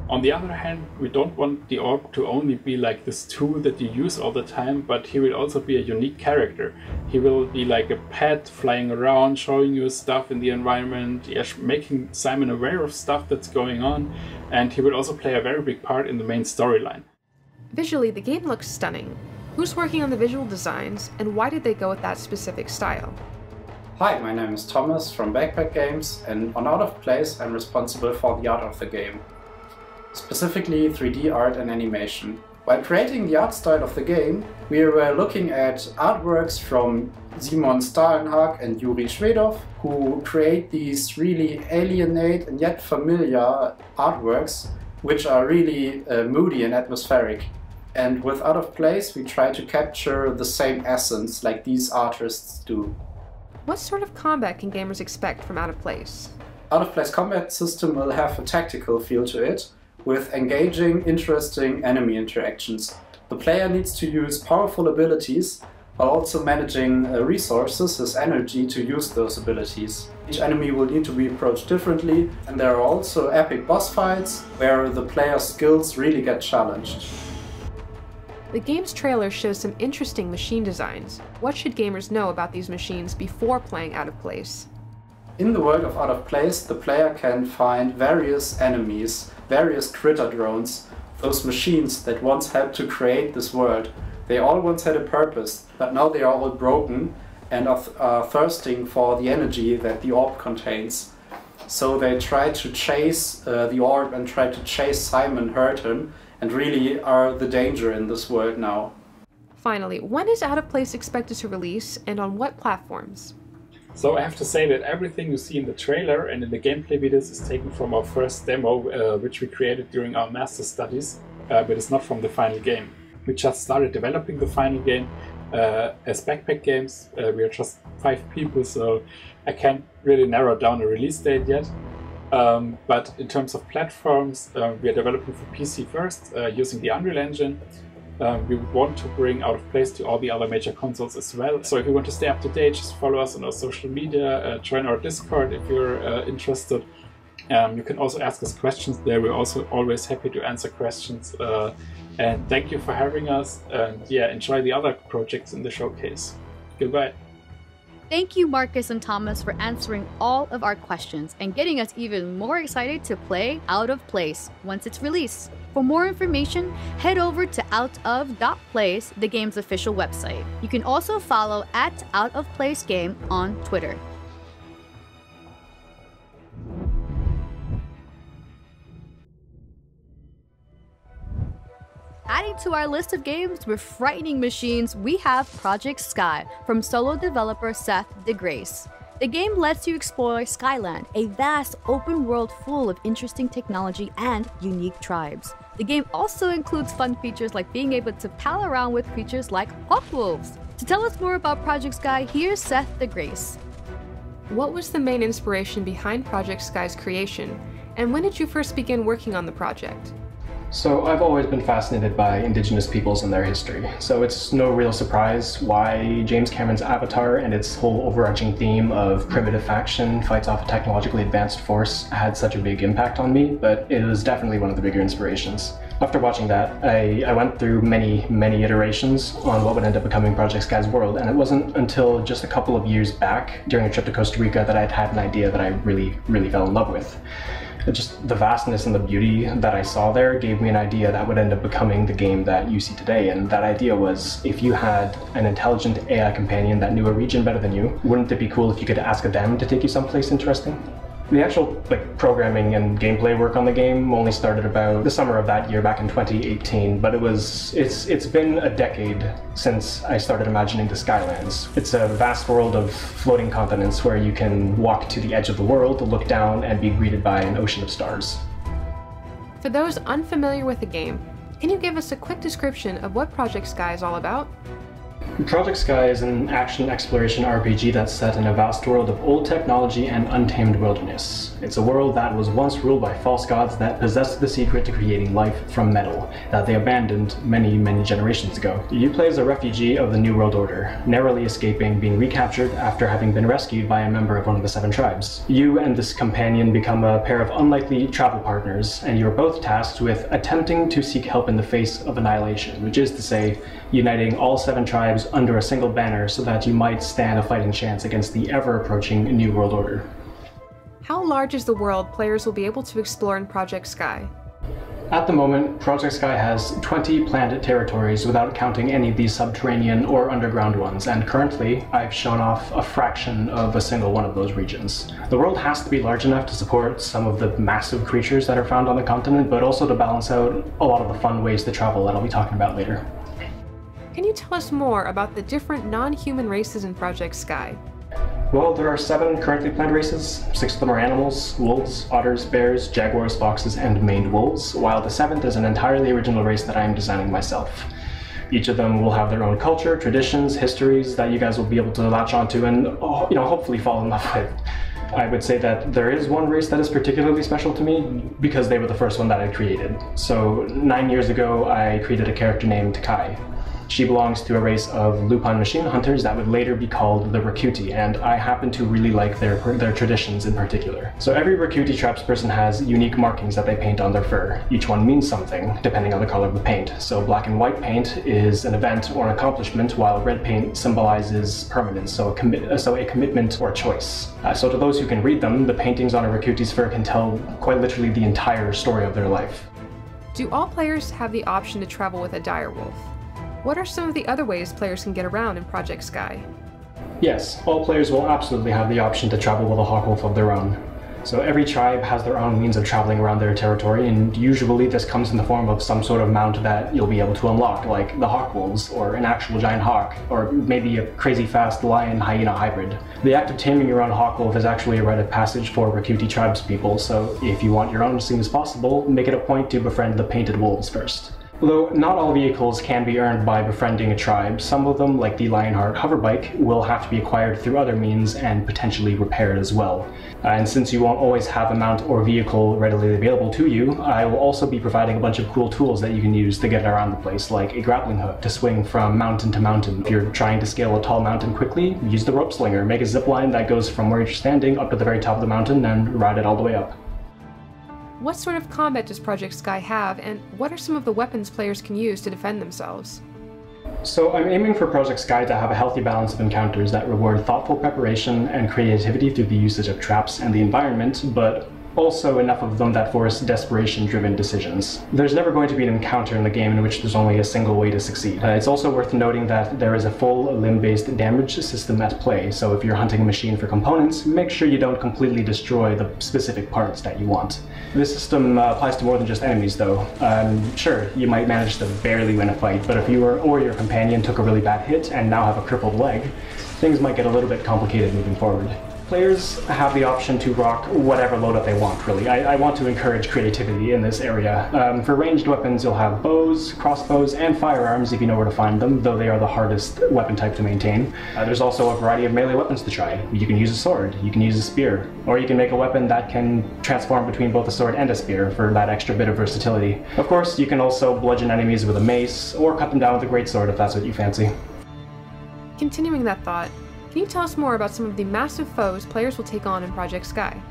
S11: On the other hand, we don't want the Orb to only be like this tool that you use all the time, but he will also be a unique character. He will be like a pet flying around, showing you stuff in the environment, making Simon aware of stuff that's going on, and he will also play a very big part in the main storyline.
S3: Visually, the game looks stunning. Who's working on the visual designs, and why did they go with that specific style?
S12: Hi, my name is Thomas from Bagpack Games, and on Out of Place I'm responsible for the art of the game. Specifically 3D art and animation. While creating the art style of the game, we were looking at artworks from Simon Stahlenhag and Yuri Shvedov, who create these really alienate and yet familiar artworks, which are really moody and atmospheric. And with Out of Place we try to capture the same essence like these artists do.
S3: What sort of combat can gamers expect from Out of Place?
S12: Out of Place combat system will have a tactical feel to it, with engaging, interesting enemy interactions. The player needs to use powerful abilities, while also managing resources, his energy, to use those abilities. Each enemy will need to be approached differently, and there are also epic boss fights, where the player's skills really get challenged.
S3: The game's trailer shows some interesting machine designs. What should gamers know about these machines before playing Out of Place?
S12: In the world of Out of Place, the player can find various enemies, various critter drones, those machines that once helped to create this world. They all once had a purpose, but now they are all broken and are thirsting for the energy that the Orb contains. So they try to chase the Orb and try to chase Simon, hurt him, and really are the danger in this world now.
S3: Finally, when is Out of Place expected to release, and on what platforms?
S11: So I have to say that everything you see in the trailer and in the gameplay videos is taken from our first demo, which we created during our master studies, but it's not from the final game. We just started developing the final game as Backpack Games. We are just 5 people, so I can't really narrow down a release date yet. But in terms of platforms, we are developing for PC first, using the Unreal Engine. We want to bring Out of Place to all the other major consoles as well. So if you want to stay up to date, just follow us on our social media, join our Discord if you're interested. You can also ask us questions there. We're also always happy to answer questions. And thank you for having us. And yeah, enjoy the other projects in the showcase. Goodbye.
S1: Thank you, Marcus and Thomas, for answering all of our questions and getting us even more excited to play Out of Place once it's released. For more information, head over to outof.place, the game's official website. You can also follow @OutOfPlaceGame on Twitter. Adding to our list of games with frightening machines, we have Project Sky from solo developer Seth DeGrace. The game lets you explore Skyland, a vast open world full of interesting technology and unique tribes. The game also includes fun features like being able to pal around with creatures like hawkwolves. To tell us more about Project Sky, here's Seth DeGrace.
S3: What was the main inspiration behind Project Sky's creation, and when did you first begin working on the project?
S13: So I've always been fascinated by indigenous peoples and their history, so it's no real surprise why James Cameron's Avatar and its whole overarching theme of primitive faction fights off a technologically advanced force had such a big impact on me, but it was definitely one of the bigger inspirations. After watching that, I went through many iterations on what would end up becoming Project Sky's world, and it wasn't until just a couple of years back, during a trip to Costa Rica, that I'd had an idea that I really fell in love with. Just the vastness and the beauty that I saw there gave me an idea that would end up becoming the game that you see today. And that idea was, if you had an intelligent AI companion that knew a region better than you, wouldn't it be cool if you could ask them to take you someplace interesting? The actual programming and gameplay work on the game only started about the summer of that year, back in 2018, but it's been a decade since I started imagining the Skylands. It's a vast world of floating continents where you can walk to the edge of the world, look down, and be greeted by an ocean of stars.
S3: For those unfamiliar with the game, can you give us a quick description of what Project Sky is all about?
S13: Project Sky is an action exploration RPG that's set in a vast world of old technology and untamed wilderness. It's a world that was once ruled by false gods that possessed the secret to creating life from metal, that they abandoned many generations ago. You play as a refugee of the New World Order, narrowly escaping being recaptured after having been rescued by a member of one of the 7 tribes. You and this companion become a pair of unlikely travel partners, and you're both tasked with attempting to seek help in the face of annihilation, which is to say, uniting all 7 tribes under a single banner so that you might stand a fighting chance against the ever-approaching New World Order.
S3: How large is the world players will be able to explore in Project Sky?
S13: At the moment, Project Sky has 20 planned territories without counting any of these subterranean or underground ones, and currently I've shown off a fraction of a single one of those regions. The world has to be large enough to support some of the massive creatures that are found on the continent, but also to balance out a lot of the fun ways to travel that I'll be talking about later.
S3: Can you tell us more about the different non-human races in Project Sky?
S13: Well, there are 7 currently planned races. 6 of them are animals: wolves, otters, bears, jaguars, foxes, and maned wolves, while the 7th is an entirely original race that I am designing myself. Each of them will have their own culture, traditions, histories that you guys will be able to latch onto and, hopefully fall in love with. I would say that there is one race that is particularly special to me because they were the first one that I created. So 9 years ago, I created a character named Takai. She belongs to a race of Lupin machine hunters that would later be called the Rakuti, and I happen to really like their traditions in particular. So every Rakuti tribesperson has unique markings that they paint on their fur. Each one means something, depending on the color of the paint. So black and white paint is an event or an accomplishment, while red paint symbolizes permanence, so a commitment or choice. So to those who can read them, the paintings on a Rakuti's fur can tell quite literally the entire story of their life.
S3: Do all players have the option to travel with a direwolf? What are some of the other ways players can get around in Project Sky?
S13: Yes, all players will absolutely have the option to travel with a hawkwolf of their own. So every tribe has their own means of traveling around their territory, and usually this comes in the form of some sort of mount that you'll be able to unlock, like the hawk wolves, or an actual giant hawk, or maybe a crazy fast lion-hyena hybrid. The act of taming your own hawk wolf is actually a rite of passage for Rakuti tribespeople, so if you want your own as soon as possible, make it a point to befriend the painted wolves first. Although not all vehicles can be earned by befriending a tribe, some of them, like the Lionheart hoverbike, will have to be acquired through other means and potentially repaired as well. And since you won't always have a mount or vehicle readily available to you, I will also be providing a bunch of cool tools that you can use to get around the place, like a grappling hook to swing from mountain to mountain. If you're trying to scale a tall mountain quickly, use the rope slinger, make a zip line that goes from where you're standing up to the very top of the mountain and ride it all the way up.
S3: What sort of combat does Project Sky have, and what are some of the weapons players can use to defend themselves?
S13: So I'm aiming for Project Sky to have a healthy balance of encounters that reward thoughtful preparation and creativity through the usage of traps and the environment, but also enough of them that force desperation-driven decisions. There's never going to be an encounter in the game in which there's only a single way to succeed. It's also worth noting that there is a full limb-based damage system at play, so if you're hunting a machine for components, make sure you don't completely destroy the specific parts that you want. This system applies to more than just enemies, though. Sure, you might manage to barely win a fight, but if you or your companion took a really bad hit and now have a crippled leg, things might get a little bit complicated moving forward. Players have the option to rock whatever loadout they want, really. I want to encourage creativity in this area. For ranged weapons, you'll have bows, crossbows, and firearms if you know where to find them, though they are the hardest weapon type to maintain. There's also a variety of melee weapons to try. You can use a sword, you can use a spear, or you can make a weapon that can transform between both a sword and a spear for that extra bit of versatility. Of course, you can also bludgeon enemies with a mace, or cut them down with a greatsword if that's what you fancy.
S3: Continuing that thought, can you tell us more about some of the massive foes players will take on in Project Sky?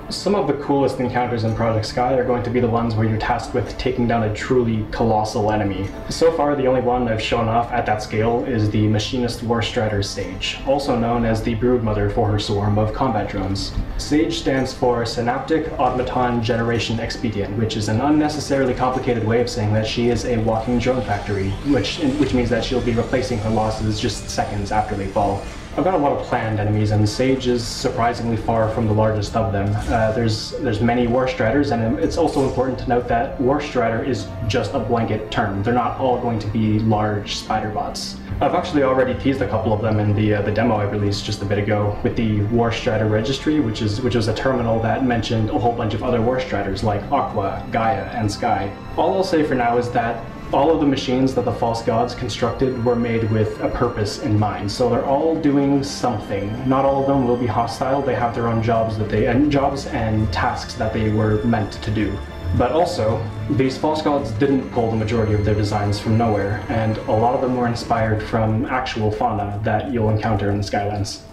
S13: Some of the coolest encounters in Project Sky are going to be the ones where you're tasked with taking down a truly colossal enemy. So far, the only one I've shown off at that scale is the Machinist Warstrider Sage, also known as the broodmother for her swarm of combat drones. Sage stands for Synaptic Automaton Generation Expedient, which is an unnecessarily complicated way of saying that she is a walking drone factory, which means that she'll be replacing her losses just seconds after they fall. I've got a lot of planned enemies, and Sage is surprisingly far from the largest of them. There's many Warstriders, and it's also important to note that Warstrider is just a blanket term. They're not all going to be large spider bots. I've actually already teased a couple of them in the demo I released just a bit ago with the Warstrider Registry, which was a terminal that mentioned a whole bunch of other Warstriders like Aqua, Gaia, and Sky. All I'll say for now is that all of the machines that the false gods constructed were made with a purpose in mind, so they're all doing something. Not all of them will be hostile. They have their own jobs and tasks that they were meant to do. But also, these false gods didn't pull the majority of their designs from nowhere, and a lot of them were inspired from actual fauna that you'll encounter in the Skylands.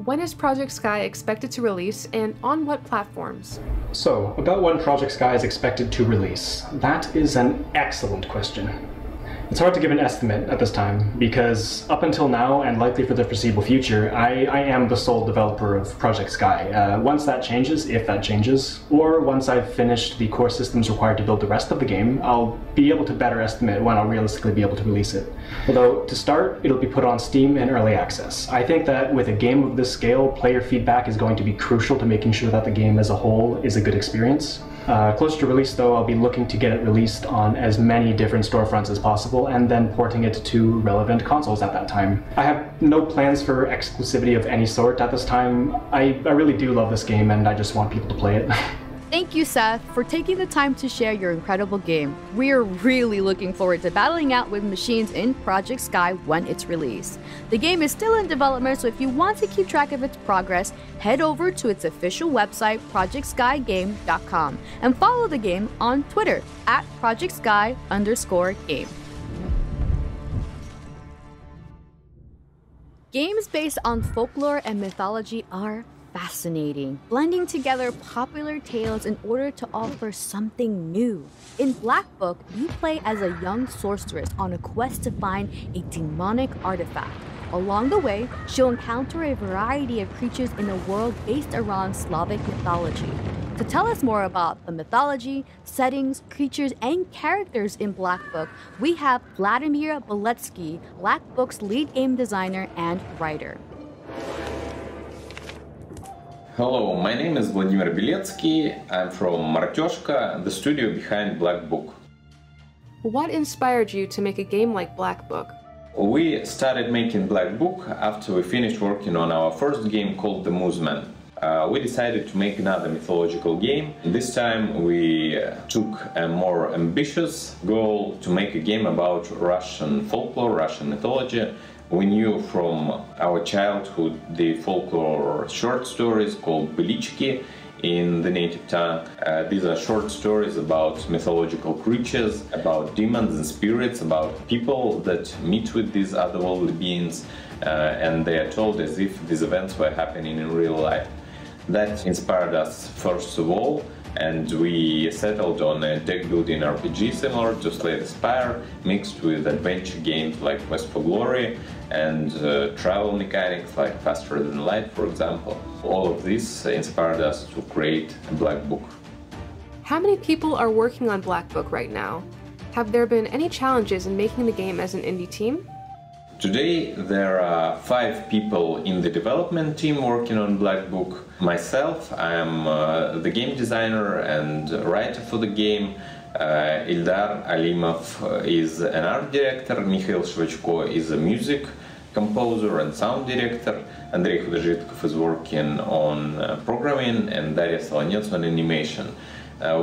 S3: When is Project Sky expected to release, and on what platforms?
S13: So, about when Project Sky is expected to release. That is an excellent question. It's hard to give an estimate at this time, because up until now, and likely for the foreseeable future, I am the sole developer of Project Sky. Once that changes, if that changes, or once I've finished the core systems required to build the rest of the game, I'll be able to better estimate when I'll realistically be able to release it. Although, to start, it'll be put on Steam in early access. I think that with a game of this scale, player feedback is going to be crucial to making sure that the game as a whole is a good experience. Closer to release, though, I'll be looking to get it released on as many different storefronts as possible, and then porting it to relevant consoles at that time. I have no plans for exclusivity of any sort at this time. I really do love this game, and I just want people to play it.
S1: Thank you, Seth, for taking the time to share your incredible game. We're really looking forward to battling out with machines in Project Sky when it's released. The game is still in development, so if you want to keep track of its progress, head over to its official website, projectskygame.com, and follow the game on Twitter at ProjectSky_game. Games based on folklore and mythology are fascinating, blending together popular tales in order to offer something new. In Black Book, you play as a young sorceress on a quest to find a demonic artifact. Along the way, she'll encounter a variety of creatures in a world based around Slavic mythology. To tell us more about the mythology, settings, creatures, and characters in Black Book, we have Vladimir Beletsky, Black Book's lead game designer and writer.
S14: Hello, my name is Vladimir Beletsky. I'm from Martyoshka, the studio behind Black Book.
S3: What inspired you to make a game like Black Book?
S14: We started making Black Book after we finished working on our first game called The Mooseman. We decided to make another mythological game. This time we took a more ambitious goal to make a game about Russian folklore, Russian mythology. We knew from our childhood the folklore short stories called Belichki in the native tongue. These are short stories about mythological creatures, about demons and spirits, about people that meet with these otherworldly beings, and they are told as if these events were happening in real life. That inspired us first of all, and we settled on a deck-building RPG similar to Slay the Spire, mixed with adventure games like Quest for Glory and travel mechanics like Faster Than Light, for example. All of this inspired us to create a Black Book.
S3: How many people are working on Black Book right now? Have there been any challenges in making the game as an indie team?
S14: Today there are 5 people in the development team working on Black Book. Myself, I am the game designer and writer for the game. Ildar Alimov is an art director. Mikhail Shvachko is a music composer and sound director. Andrei Khudozhitkov is working on programming, and Daria Solonets on animation.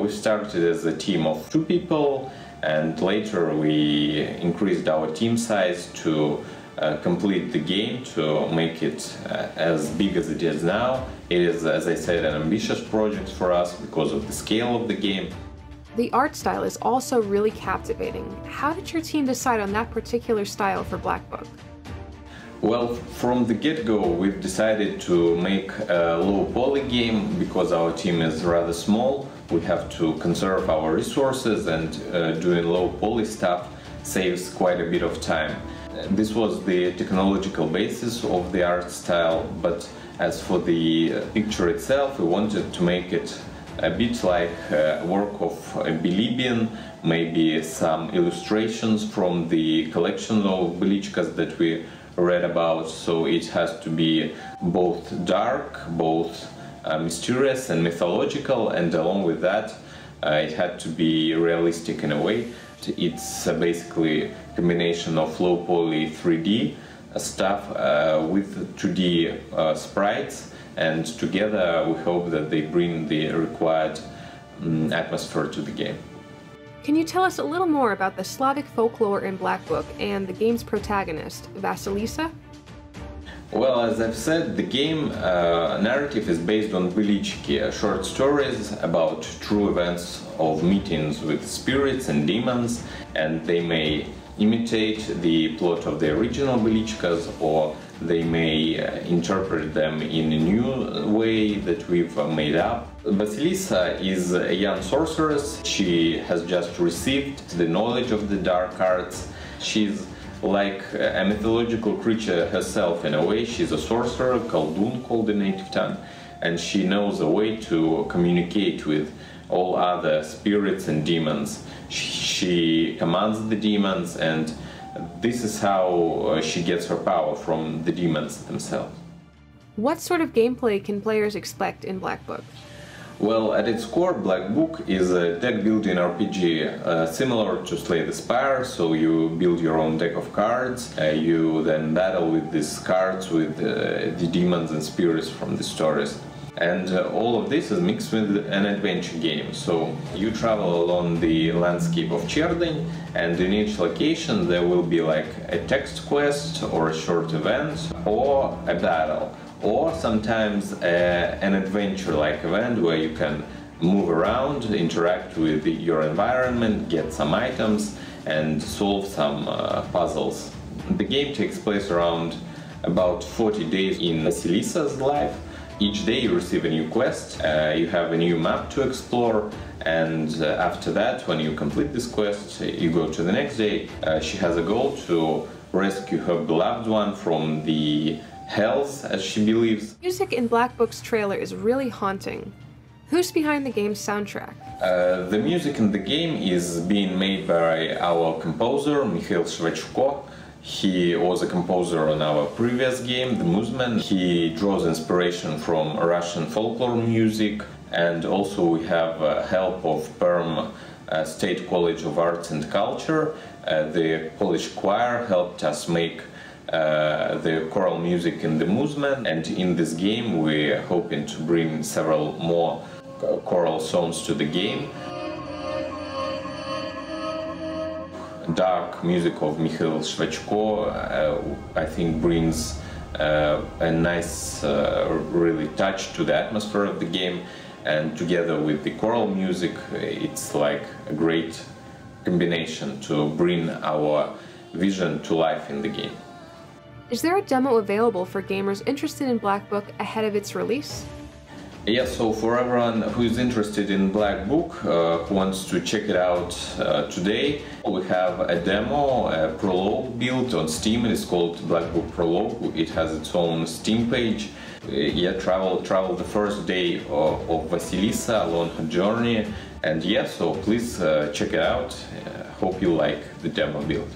S14: We started as a team of 2 people, and later we increased our team size to complete the game, to make it as big as it is now. It is, as I said, an ambitious project for us because of the scale of the game.
S3: The art style is also really captivating. How did your team decide on that particular style for Black Book?
S14: Well, from the get-go we've decided to make a low-poly game because our team is rather small. We have to conserve our resources, and doing low-poly stuff saves quite a bit of time. This was the technological basis of the art style, but as for the picture itself, we wanted to make it a bit like a work of Bilibin, maybe some illustrations from the collection of Belichkas that we read about, so it has to be both dark, both mysterious and mythological, and along with that it had to be realistic in a way. It's basically a combination of low-poly 3D stuff with 2D sprites, and together we hope that they bring the required atmosphere to the game.
S3: Can you tell us a little more about the Slavic folklore in Black Book and the game's protagonist, Vasilisa?
S14: Well, as I've said, the game narrative is based on Belichki, short stories about true events of meetings with spirits and demons, and they may imitate the plot of the original Belichkas, or they may interpret them in a new way that we've made up. Vasilisa is a young sorceress. She has just received the knowledge of the dark arts. She's like a mythological creature herself in a way. She's a sorcerer, Koldun called in native tongue, and she knows a way to communicate with all other spirits and demons. She commands the demons, and this is how she gets her power, from the demons themselves.
S3: What sort of gameplay can players expect in Black Book?
S14: Well, at its core, Black Book is a deck-building RPG similar to Slay the Spire, so you build your own deck of cards, you then battle with these cards with the demons and spirits from the stories. And all of this is mixed with an adventure game, so you travel along the landscape of Cherdyn, and in each location there will be like a text quest or a short event or a battle, or sometimes an adventure-like event where you can move around, interact with your environment, get some items, and solve some puzzles. The game takes place around about 40 days in Vasilisa's life. Each day you receive a new quest, you have a new map to explore, and after that, when you complete this quest, you go to the next day. She has a goal to rescue her beloved one from the hells, as she believes.
S3: Music in Black Book's trailer is really haunting. Who's behind the game's soundtrack?
S14: The music in the game is being made by our composer, Mikhail Shvachko. He was a composer on our previous game, The Muzman. He draws inspiration from Russian folklore music, and also we have help of Perm State College of Arts and Culture. The Polish choir helped us make the choral music in The Muzman, and in this game we're hoping to bring several more choral songs to the game. Dark music of Mikhail Shvachko, I think, brings a nice really touch to the atmosphere of the game, and together with the choral music it's like a great combination to bring our vision to life in the game.
S3: Is there a demo available for gamers interested in Black Book ahead of its release?
S14: Yes, so for everyone who is interested in Black Book, who wants to check it out today, we have a demo, a prologue build on Steam. It is called Black Book Prologue. It has its own Steam page. Travel the first day of Vasilisa along her journey. And so please check it out. Hope you like the demo build.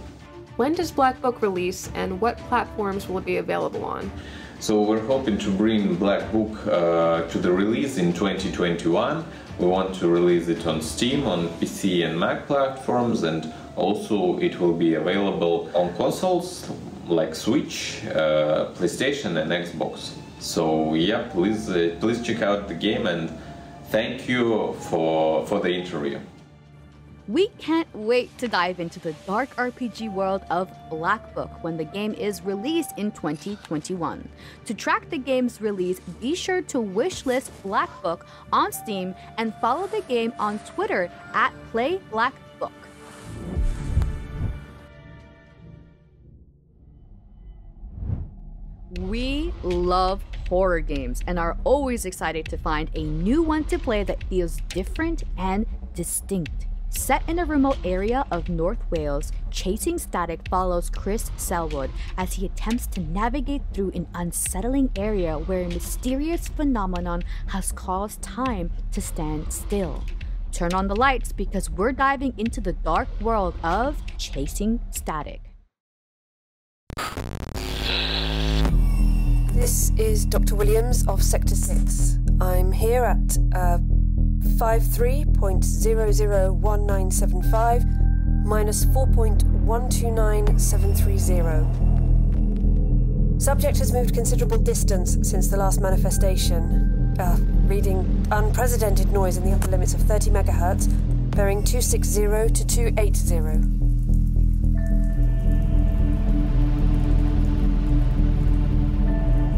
S3: When does Black Book release, and what platforms will it be available on?
S14: So we're hoping to bring Black Book to the release in 2021. We want to release it on Steam, on PC and Mac platforms, and also it will be available on consoles like Switch, PlayStation and Xbox. So yeah, please check out the game, and thank you for the interview.
S1: We can't wait to dive into the dark RPG world of Black Book when the game is released in 2021. To track the game's release, be sure to wishlist Black Book on Steam and follow the game on Twitter at PlayBlackBook. We love horror games and are always excited to find a new one to play that feels different and distinct. Set in a remote area of North Wales, Chasing Static follows Chris Selwood as he attempts to navigate through an unsettling area where a mysterious phenomenon has caused time to stand still. Turn on the lights because we're diving into the dark world of Chasing Static.
S15: This is Dr. Williams of Sector 6. I'm here at 53.001975 minus 4.129730. Subject has moved considerable distance since the last manifestation, reading unprecedented noise in the upper limits of 30 megahertz, bearing 260 to 280.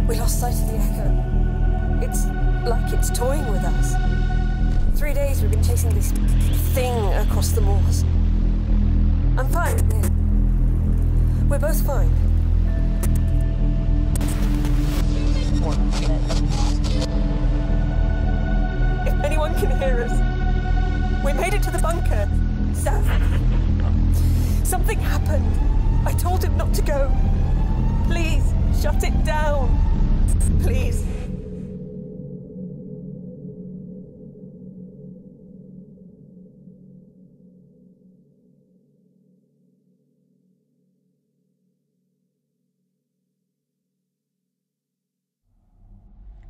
S15: We lost sight of the echo. It's like it's toying with us. 3 days we've been chasing this thing across the moors. I'm fine. We're both fine. If anyone can hear us, we made it to the bunker. Seth, something happened. I told him not to go. Please, shut it down. Please.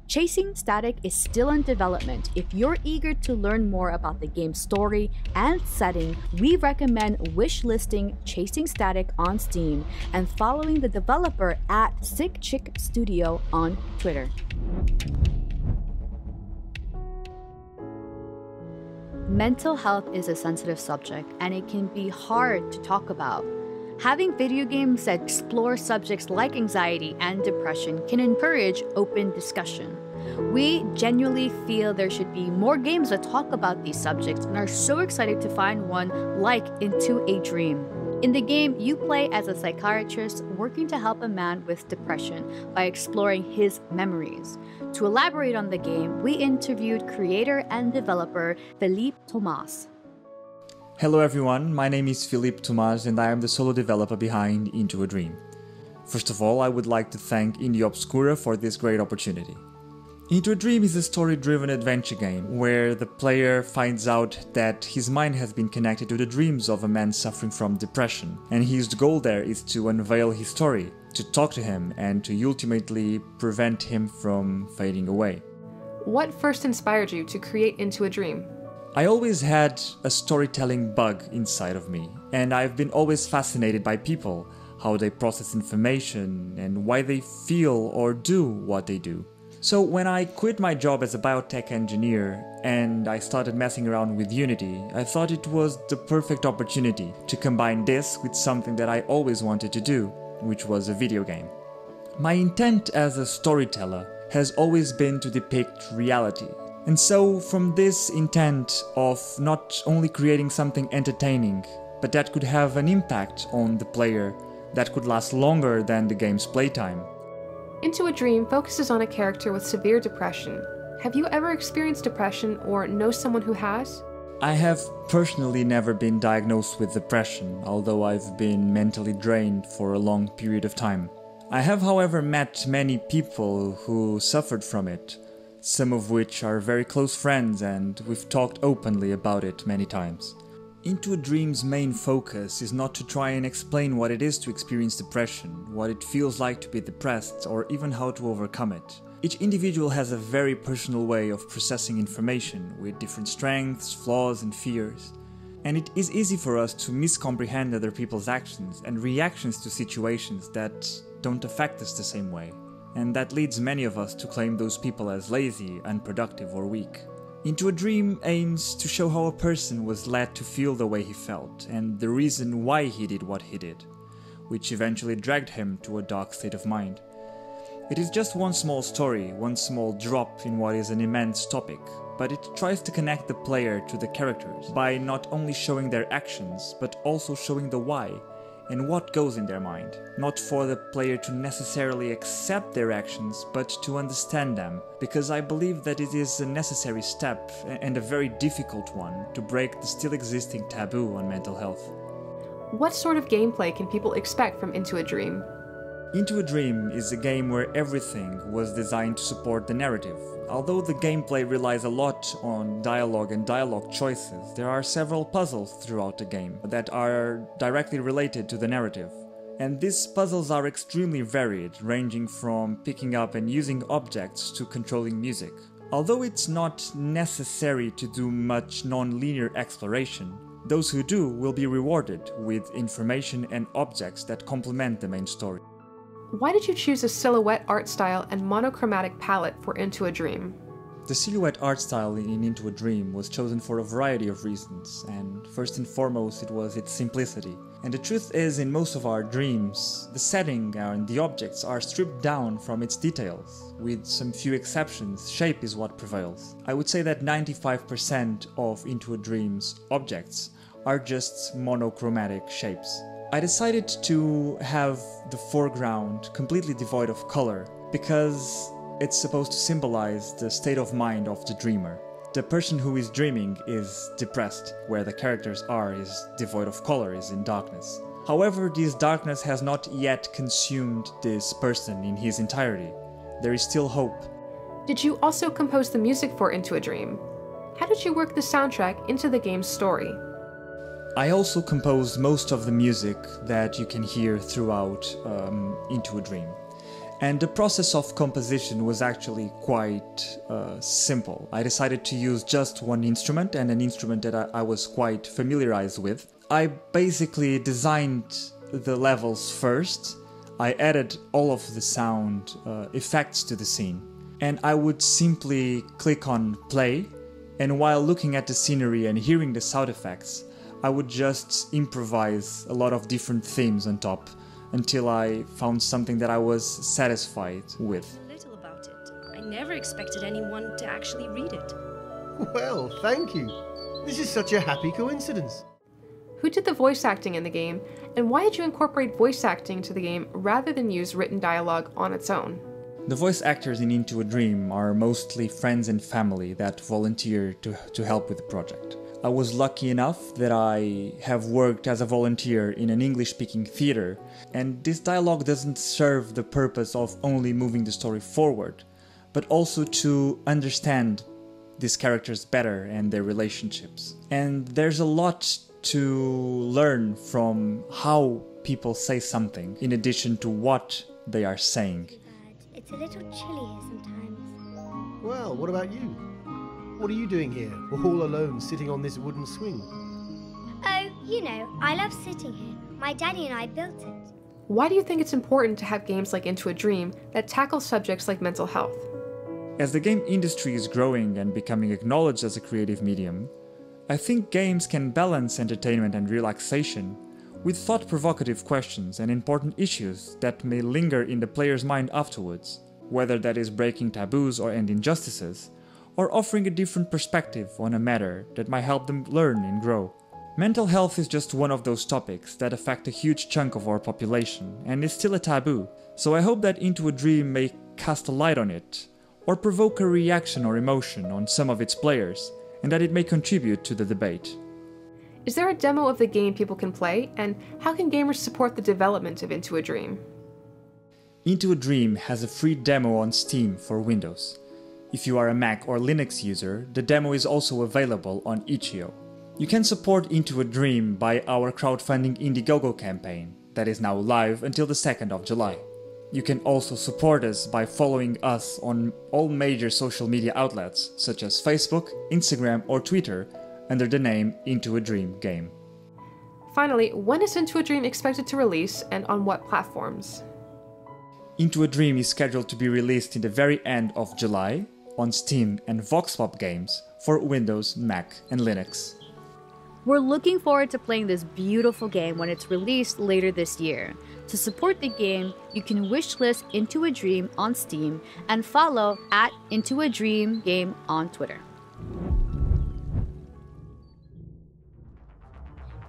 S1: Chasing Static is still in development. If you're eager to learn more about the game's story and setting, we recommend wishlisting Chasing Static on Steam and following the developer at Sick Chick Studio on Twitter. Mental health is a sensitive subject, and it can be hard to talk about. Having video games that explore subjects like anxiety and depression can encourage open discussion. We genuinely feel there should be more games that talk about these subjects and are so excited to find one like Into a Dream. In the game, you play as a psychiatrist working to help a man with depression by exploring his memories. To elaborate on the game, we interviewed creator and developer Philippe Thomas.
S16: Hello everyone, my name is Philippe Thomas and I am the solo developer behind Into a Dream. First of all, I would like to thank Indie Obscura for this great opportunity. Into a Dream is a story-driven adventure game where the player finds out that his mind has been connected to the dreams of a man suffering from depression, and his goal there is to unveil his story, to talk to him, and to ultimately prevent him from fading away.
S3: What first inspired you to create Into a Dream?
S16: I always had a storytelling bug inside of me, and I've been always fascinated by people, how they process information, and why they feel or do what they do. So when I quit my job as a biotech engineer and I started messing around with Unity, I thought it was the perfect opportunity to combine this with something that I always wanted to do, which was a video game. My intent as a storyteller has always been to depict reality. And so from this intent of not only creating something entertaining, but that could have an impact on the player that could last longer than the game's playtime.
S3: Into a Dream focuses on a character with severe depression. Have you ever experienced depression or know someone who has?
S16: I have personally never been diagnosed with depression, although I've been mentally drained for a long period of time. I have, however, met many people who suffered from it, some of which are very close friends, and we've talked openly about it many times. Into a Dream's main focus is not to try and explain what it is to experience depression, what it feels like to be depressed, or even how to overcome it. Each individual has a very personal way of processing information, with different strengths, flaws, and fears. And it is easy for us to miscomprehend other people's actions and reactions to situations that don't affect us the same way. And that leads many of us to claim those people as lazy, unproductive, or weak. Into a Dream aims to show how a person was led to feel the way he felt, and the reason why he did what he did, which eventually dragged him to a dark state of mind. It is just one small story, one small drop in what is an immense topic, but it tries to connect the player to the characters by not only showing their actions, but also showing the why and what goes in their mind. Not for the player to necessarily accept their actions, but to understand them, because I believe that it is a necessary step, and a very difficult one, to break the still existing taboo on mental health.
S3: What sort of gameplay can people expect from Into a Dream?
S16: Into a Dream is a game where everything was designed to support the narrative. Although the gameplay relies a lot on dialogue and dialogue choices, there are several puzzles throughout the game that are directly related to the narrative. And these puzzles are extremely varied, ranging from picking up and using objects to controlling music. Although it's not necessary to do much non-linear exploration, those who do will be rewarded with information and objects that complement the main story.
S3: Why did you choose a silhouette art style and monochromatic palette for Into a Dream?
S16: The silhouette art style in Into a Dream was chosen for a variety of reasons, and first and foremost it was its simplicity. And the truth is, in most of our dreams, the setting and the objects are stripped down from its details. With some few exceptions, shape is what prevails. I would say that 95% of Into a Dream's objects are just monochromatic shapes. I decided to have the foreground completely devoid of color because it's supposed to symbolize the state of mind of the dreamer. The person who is dreaming is depressed, where the characters are is devoid of color, is in darkness. However, this darkness has not yet consumed this person in his entirety. There is still hope.
S3: Did you also compose the music for Into a Dream? How did you work the soundtrack into the game's story?
S16: I also composed most of the music that you can hear throughout Into a Dream. And the process of composition was actually quite simple. I decided to use just one instrument, and an instrument that I was quite familiarized with. I basically designed the levels first. I added all of the sound effects to the scene. And I would simply click on play, and while looking at the scenery and hearing the sound effects, I would just improvise a lot of different themes on top until I found something that I was satisfied with.
S17: Little about it. I never expected anyone to actually read it.
S18: Well, thank you. This is such a happy coincidence.
S3: Who did the voice acting in the game, and why did you incorporate voice acting to the game rather than use written dialogue on its own?
S16: The voice actors in Into a Dream are mostly friends and family that volunteer to help with the project. I was lucky enough that I have worked as a volunteer in an English-speaking theater, and this dialogue doesn't serve the purpose of only moving the story forward, but also to understand these characters better and their relationships. And there's a lot to learn from how people say something, in addition to what they are saying.
S19: It's a little chilly here sometimes.
S18: Well, what about you? What are you doing here, all alone, sitting on this wooden swing?
S19: Oh, you know, I love sitting here. My daddy and I built it.
S3: Why do you think it's important to have games like Into a Dream that tackle subjects like mental health?
S16: As the game industry is growing and becoming acknowledged as a creative medium, I think games can balance entertainment and relaxation with thought-provocative questions and important issues that may linger in the player's mind afterwards, whether that is breaking taboos or ending injustices, or offering a different perspective on a matter that might help them learn and grow. Mental health is just one of those topics that affect a huge chunk of our population and is still a taboo, so I hope that Into a Dream may cast a light on it, or provoke a reaction or emotion on some of its players, and that it may contribute to the debate.
S3: Is there a demo of the game people can play, and how can gamers support the development of Into a Dream?
S16: Into a Dream has a free demo on Steam for Windows. If you are a Mac or Linux user, the demo is also available on itch.io. You can support Into a Dream by our crowdfunding Indiegogo campaign, that is now live until the 2nd of July. You can also support us by following us on all major social media outlets such as Facebook, Instagram or Twitter under the name Into a Dream Game.
S3: Finally, when is Into a Dream expected to release and on what platforms?
S16: Into a Dream is scheduled to be released in the very end of July on Steam and Voxpop Games for Windows, Mac and Linux.
S1: We're looking forward to playing this beautiful game when it's released later this year. To support the game, you can wishlist Into a Dream on Steam and follow @IntoADreamGame on Twitter.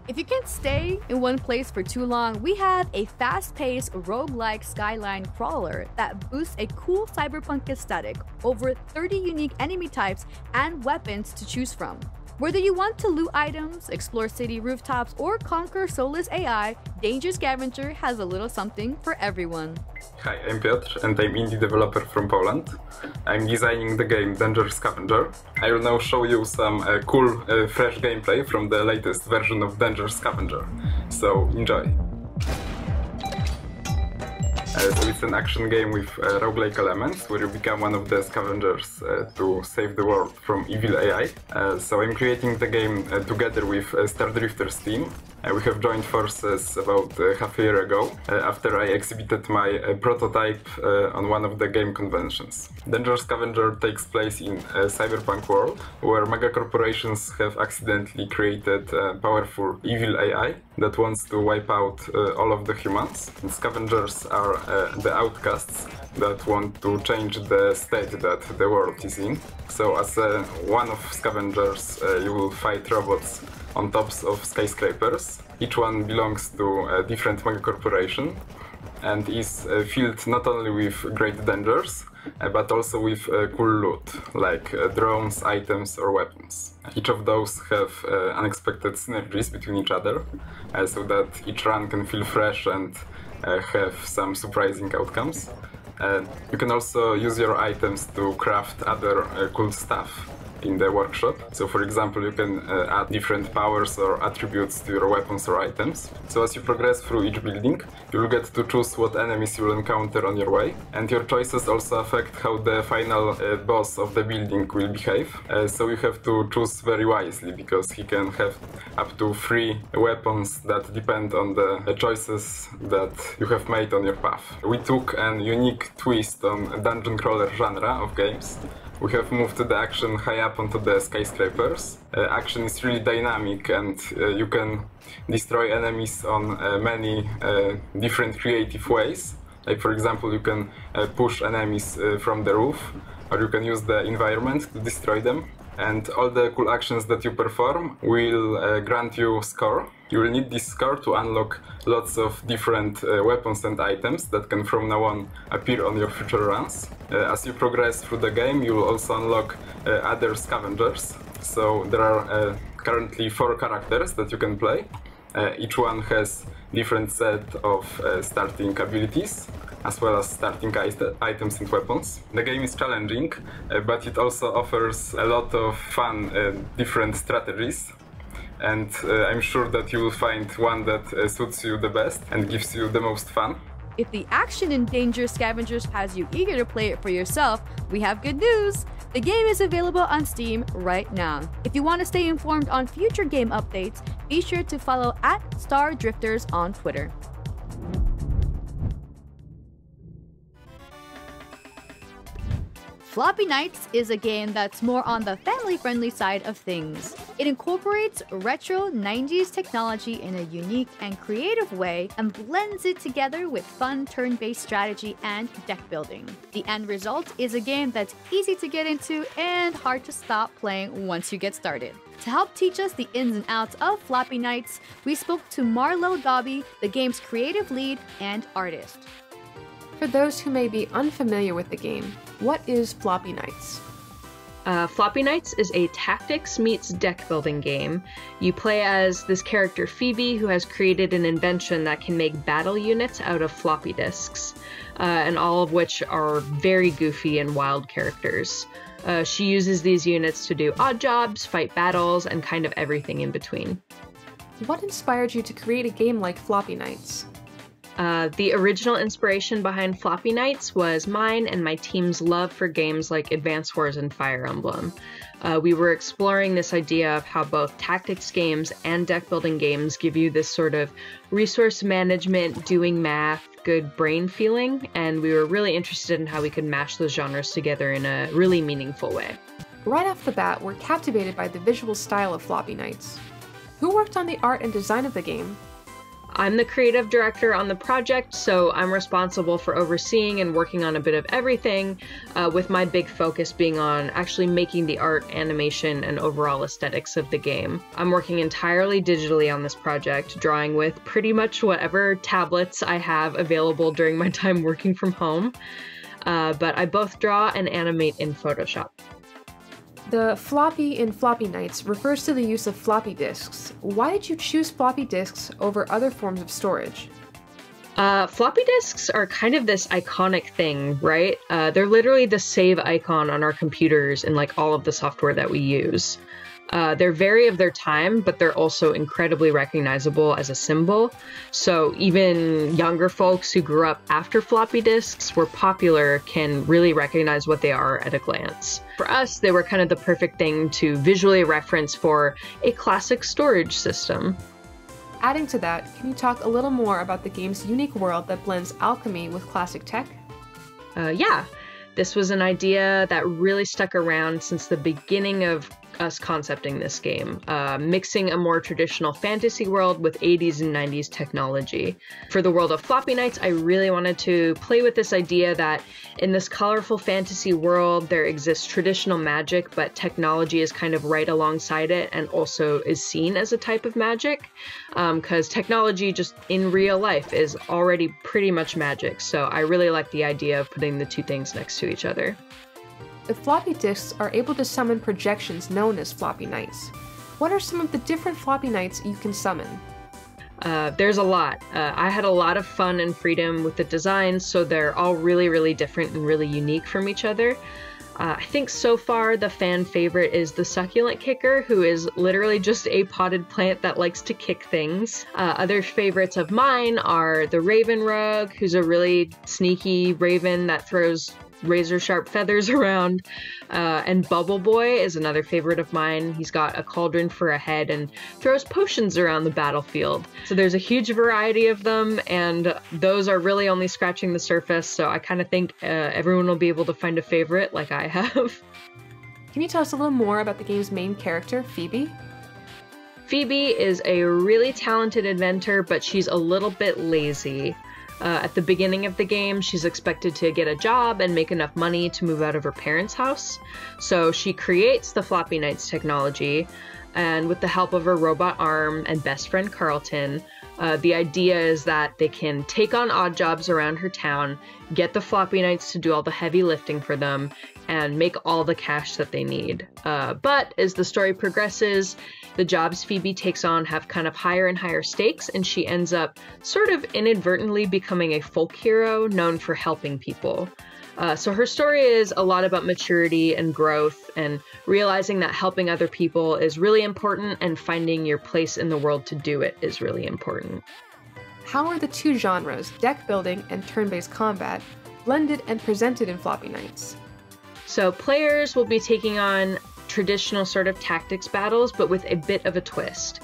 S1: If you can't stay in one place for too long, we have a fast-paced roguelike skyline crawler that boosts a cool cyberpunk aesthetic, over 30 unique enemy types and weapons to choose from. Whether you want to loot items, explore city rooftops, or conquer soulless AI, Danger Scavenger has a little something for everyone.
S20: Hi, I'm Piotr and I'm indie developer from Poland. I'm designing the game Danger Scavenger. I will now show you some cool, fresh gameplay from the latest version of Danger Scavenger. So, enjoy! So it's an action game with roguelike elements, where you become one of the scavengers to save the world from evil AI. So I'm creating the game together with Stardrifter's team. We have joined forces about half a year ago, after I exhibited my prototype on one of the game conventions. Danger Scavenger takes place in a cyberpunk world, where mega corporations have accidentally created a powerful evil AI that wants to wipe out all of the humans. And scavengers are the outcasts that want to change the state that the world is in. So as one of scavengers, you will fight robots on tops of skyscrapers. Each one belongs to a different mega corporation and is filled not only with great dangers, but also with cool loot, like drones, items or weapons. Each of those have unexpected synergies between each other, so that each run can feel fresh and have some surprising outcomes. You can also use your items to craft other cool stuff in the workshop. So for example, you can add different powers or attributes to your weapons or items. So as you progress through each building, you will get to choose what enemies you will encounter on your way. And your choices also affect how the final boss of the building will behave. So you have to choose very wisely, because he can have up to 3 weapons that depend on the choices that you have made on your path. We took a unique twist on dungeon crawler genre of games. We have moved the action high up onto the skyscrapers. Action is really dynamic and you can destroy enemies on many different creative ways. Like for example, you can push enemies from the roof, or you can use the environment to destroy them. And all the cool actions that you perform will grant you score. You will need this score to unlock lots of different weapons and items that can from now on appear on your future runs. As you progress through the game, you will also unlock other scavengers. So there are currently 4 characters that you can play. Each one has different set of starting abilities. as well as starting items and weapons. The game is challenging, but it also offers a lot of fun, different strategies. And I'm sure that you will find one that suits you the best and gives you the most fun.
S21: If the action in Danger Scavengers has you eager to play it for yourself, we have good news! The game is available on Steam right now. If you want to stay informed on future game updates, be sure to follow @StarDrifters on Twitter. Floppy Knights is a game that's more on the family-friendly side of things. It incorporates retro 90s technology in a unique and creative way and blends it together with fun turn-based strategy and deck building. The end result is a game that's easy to get into and hard to stop playing once you get started. To help teach us the ins and outs of Floppy Knights, we spoke to Marlo Dobby, the game's creative lead and artist.
S3: For those who may be unfamiliar with the game, what is Floppy Knights?
S22: Floppy Knights is a tactics meets deck building game. You play as this character Phoebe, who has created an invention that can make battle units out of floppy disks, and all of which are very goofy and wild characters. She uses these units to do odd jobs, fight battles, and kind of everything in between.
S3: What inspired you to create a game like Floppy Knights?
S22: The original inspiration behind Floppy Knights was mine and my team's love for games like Advance Wars and Fire Emblem. We were exploring this idea of how both tactics games and deck building games give you this sort of resource management, doing math, good brain feeling, and we were really interested in how we could mash those genres together in a really meaningful way.
S3: Right off the bat, we're captivated by the visual style of Floppy Knights. Who worked on the art and design of the game?
S22: I'm the creative director on the project, so I'm responsible for overseeing and working on a bit of everything, with my big focus being on actually making the art, animation, and overall aesthetics of the game. I'm working entirely digitally on this project, drawing with pretty much whatever tablets I have available during my time working from home, but I both draw and animate in Photoshop.
S3: The floppy in Floppy Knights refers to the use of floppy disks. Why did you choose floppy disks over other forms of storage?
S22: Floppy disks are kind of this iconic thing, right? They're literally the save icon on our computers and like all of the software that we use. They're very of their time, but they're also incredibly recognizable as a symbol. So even younger folks who grew up after floppy disks were popular can really recognize what they are at a glance. For us, they were kind of the perfect thing to visually reference for a classic storage system.
S3: Adding to that, can you talk a little more about the game's unique world that blends alchemy with classic tech?
S22: Yeah. This was an idea that really stuck around since the beginning of us concepting this game, mixing a more traditional fantasy world with 80s and 90s technology. For the world of Floppy Knights, I really wanted to play with this idea that in this colorful fantasy world, there exists traditional magic, but technology is kind of right alongside it and also is seen as a type of magic, because technology just in real life is already pretty much magic. So I really like the idea of putting the two things next to each other.
S3: The floppy disks are able to summon projections known as Floppy Knights. What are some of the different Floppy Knights you can summon?
S22: There's a lot. I had a lot of fun and freedom with the designs, so they're all really, really different and really unique from each other. I think so far the fan favorite is the Succulent Kicker, who is literally just a potted plant that likes to kick things. Other favorites of mine are the Raven Rogue, who's a really sneaky raven that throws razor sharp feathers around, and Bubble Boy is another favorite of mine. He's got a cauldron for a head and throws potions around the battlefield. So there's a huge variety of them, and those are really only scratching the surface, so I kind of think everyone will be able to find a favorite like I have.
S3: Can you tell us a little more about the game's main character, Phoebe?
S22: Phoebe is a really talented inventor, but she's a little bit lazy. At the beginning of the game, she's expected to get a job and make enough money to move out of her parents' house. So she creates the Floppy Knights technology, and with the help of her robot arm and best friend Carlton, The idea is that they can take on odd jobs around her town, get the Floppy Knights to do all the heavy lifting for them, and make all the cash that they need. But as the story progresses, the jobs Phoebe takes on have kind of higher and higher stakes, and she ends up sort of inadvertently becoming a folk hero known for helping people. So her story is a lot about maturity and growth and realizing that helping other people is really important and finding your place in the world to do it is really important.
S3: How are the two genres, deck building and turn-based combat, blended and presented in Floppy Knights?
S22: So players will be taking on traditional sort of tactics battles, but with a bit of a twist.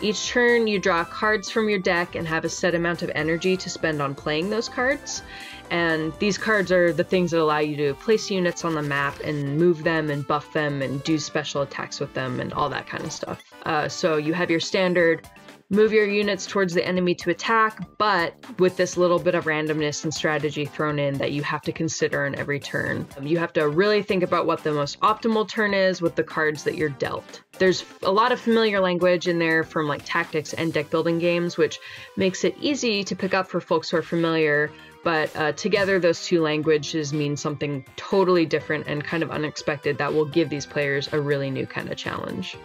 S22: Each turn you draw cards from your deck and have a set amount of energy to spend on playing those cards. And these cards are the things that allow you to place units on the map and move them and buff them and do special attacks with them and all that kind of stuff. So you have your standard move your units towards the enemy to attack, but with this little bit of randomness and strategy thrown in that you have to consider in every turn. You have to really think about what the most optimal turn is with the cards that you're dealt. There's a lot of familiar language in there from like tactics and deck building games, which makes it easy to pick up for folks who are familiar, but together those two languages mean something totally different and kind of unexpected that will give these players a really new kind of challenge.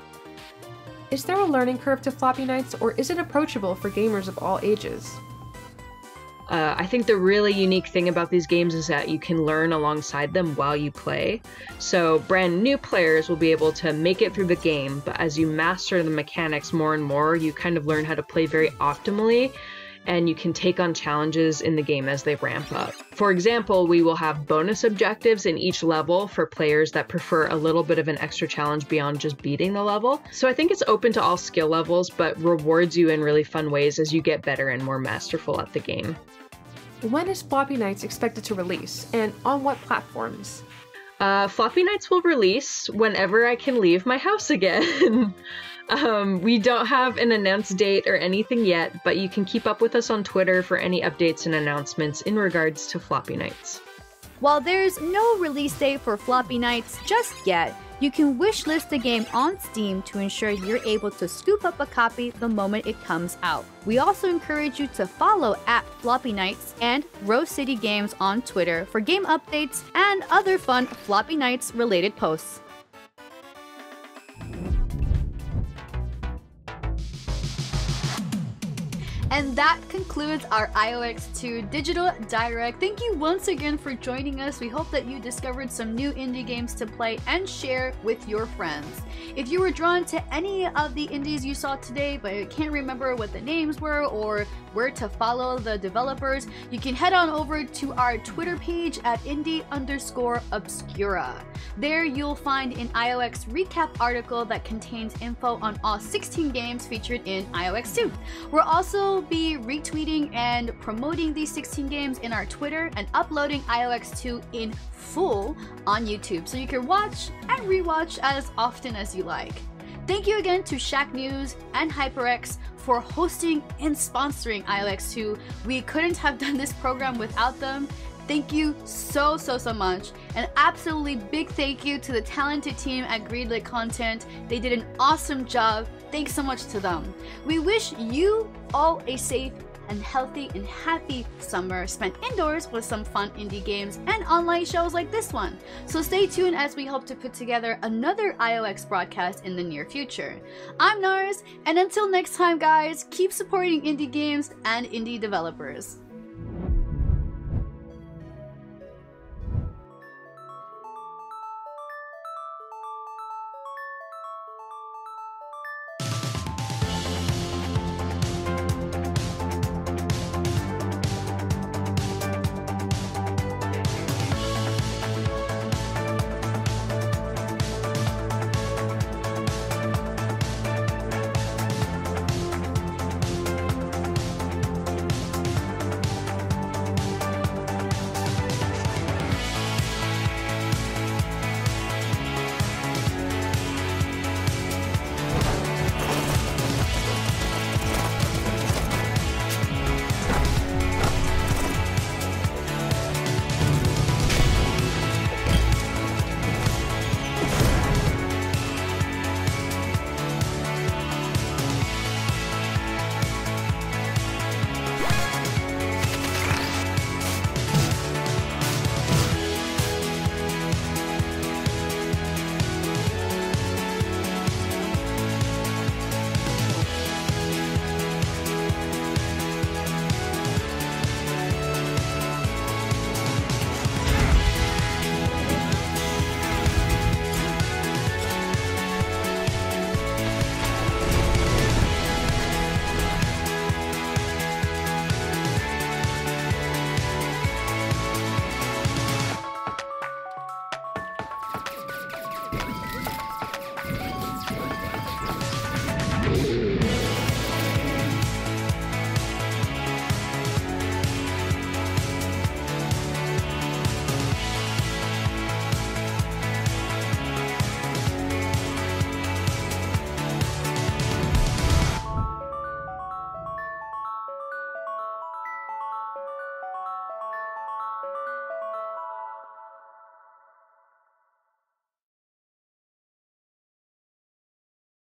S3: Is there a learning curve to Floppy Knights, or is it approachable for gamers of all ages?
S22: I think the really unique thing about these games is that you can learn alongside them while you play. So brand new players will be able to make it through the game, but as you master the mechanics more and more, you kind of learn how to play very optimally, and you can take on challenges in the game as they ramp up. For example, we will have bonus objectives in each level for players that prefer a little bit of an extra challenge beyond just beating the level. So I think it's open to all skill levels, but rewards you in really fun ways as you get better and more masterful at the game.
S3: When is Floppy Knights expected to release, and on what platforms?
S22: Floppy Knights will release whenever I can leave my house again. We don't have an announced date or anything yet, but you can keep up with us on Twitter for any updates and announcements in regards to Floppy Knights.
S21: While there's no release date for Floppy Knights just yet, you can wishlist the game on Steam to ensure you're able to scoop up a copy the moment it comes out. We also encourage you to follow @Floppy Knights and Rose City Games on Twitter for game updates and other fun Floppy Knights related posts. And that concludes our IOX2 Digital Direct. Thank you once again for joining us. We hope that you discovered some new indie games to play and share with your friends. If you were drawn to any of the indies you saw today but can't remember what the names were or where to follow the developers, you can head on over to our Twitter page at indie_obscura. There you'll find an IOX recap article that contains info on all 16 games featured in IOX2. We'll also be retweeting and promoting these 16 games in our Twitter and uploading IOX2 in full on YouTube, so you can watch and rewatch as often as you like. Thank you again to Shacknews and HyperX for hosting and sponsoring IOX2. We couldn't have done this program without them. Thank you so much. An absolutely big thank you to the talented team at Greenlit Content. They did an awesome job. Thanks so much to them. We wish you all a safe and healthy and happy summer spent indoors with some fun indie games and online shows like this one. So stay tuned as we hope to put together another IOX broadcast in the near future. I'm Nars, and until next time guys, keep supporting indie games and indie developers.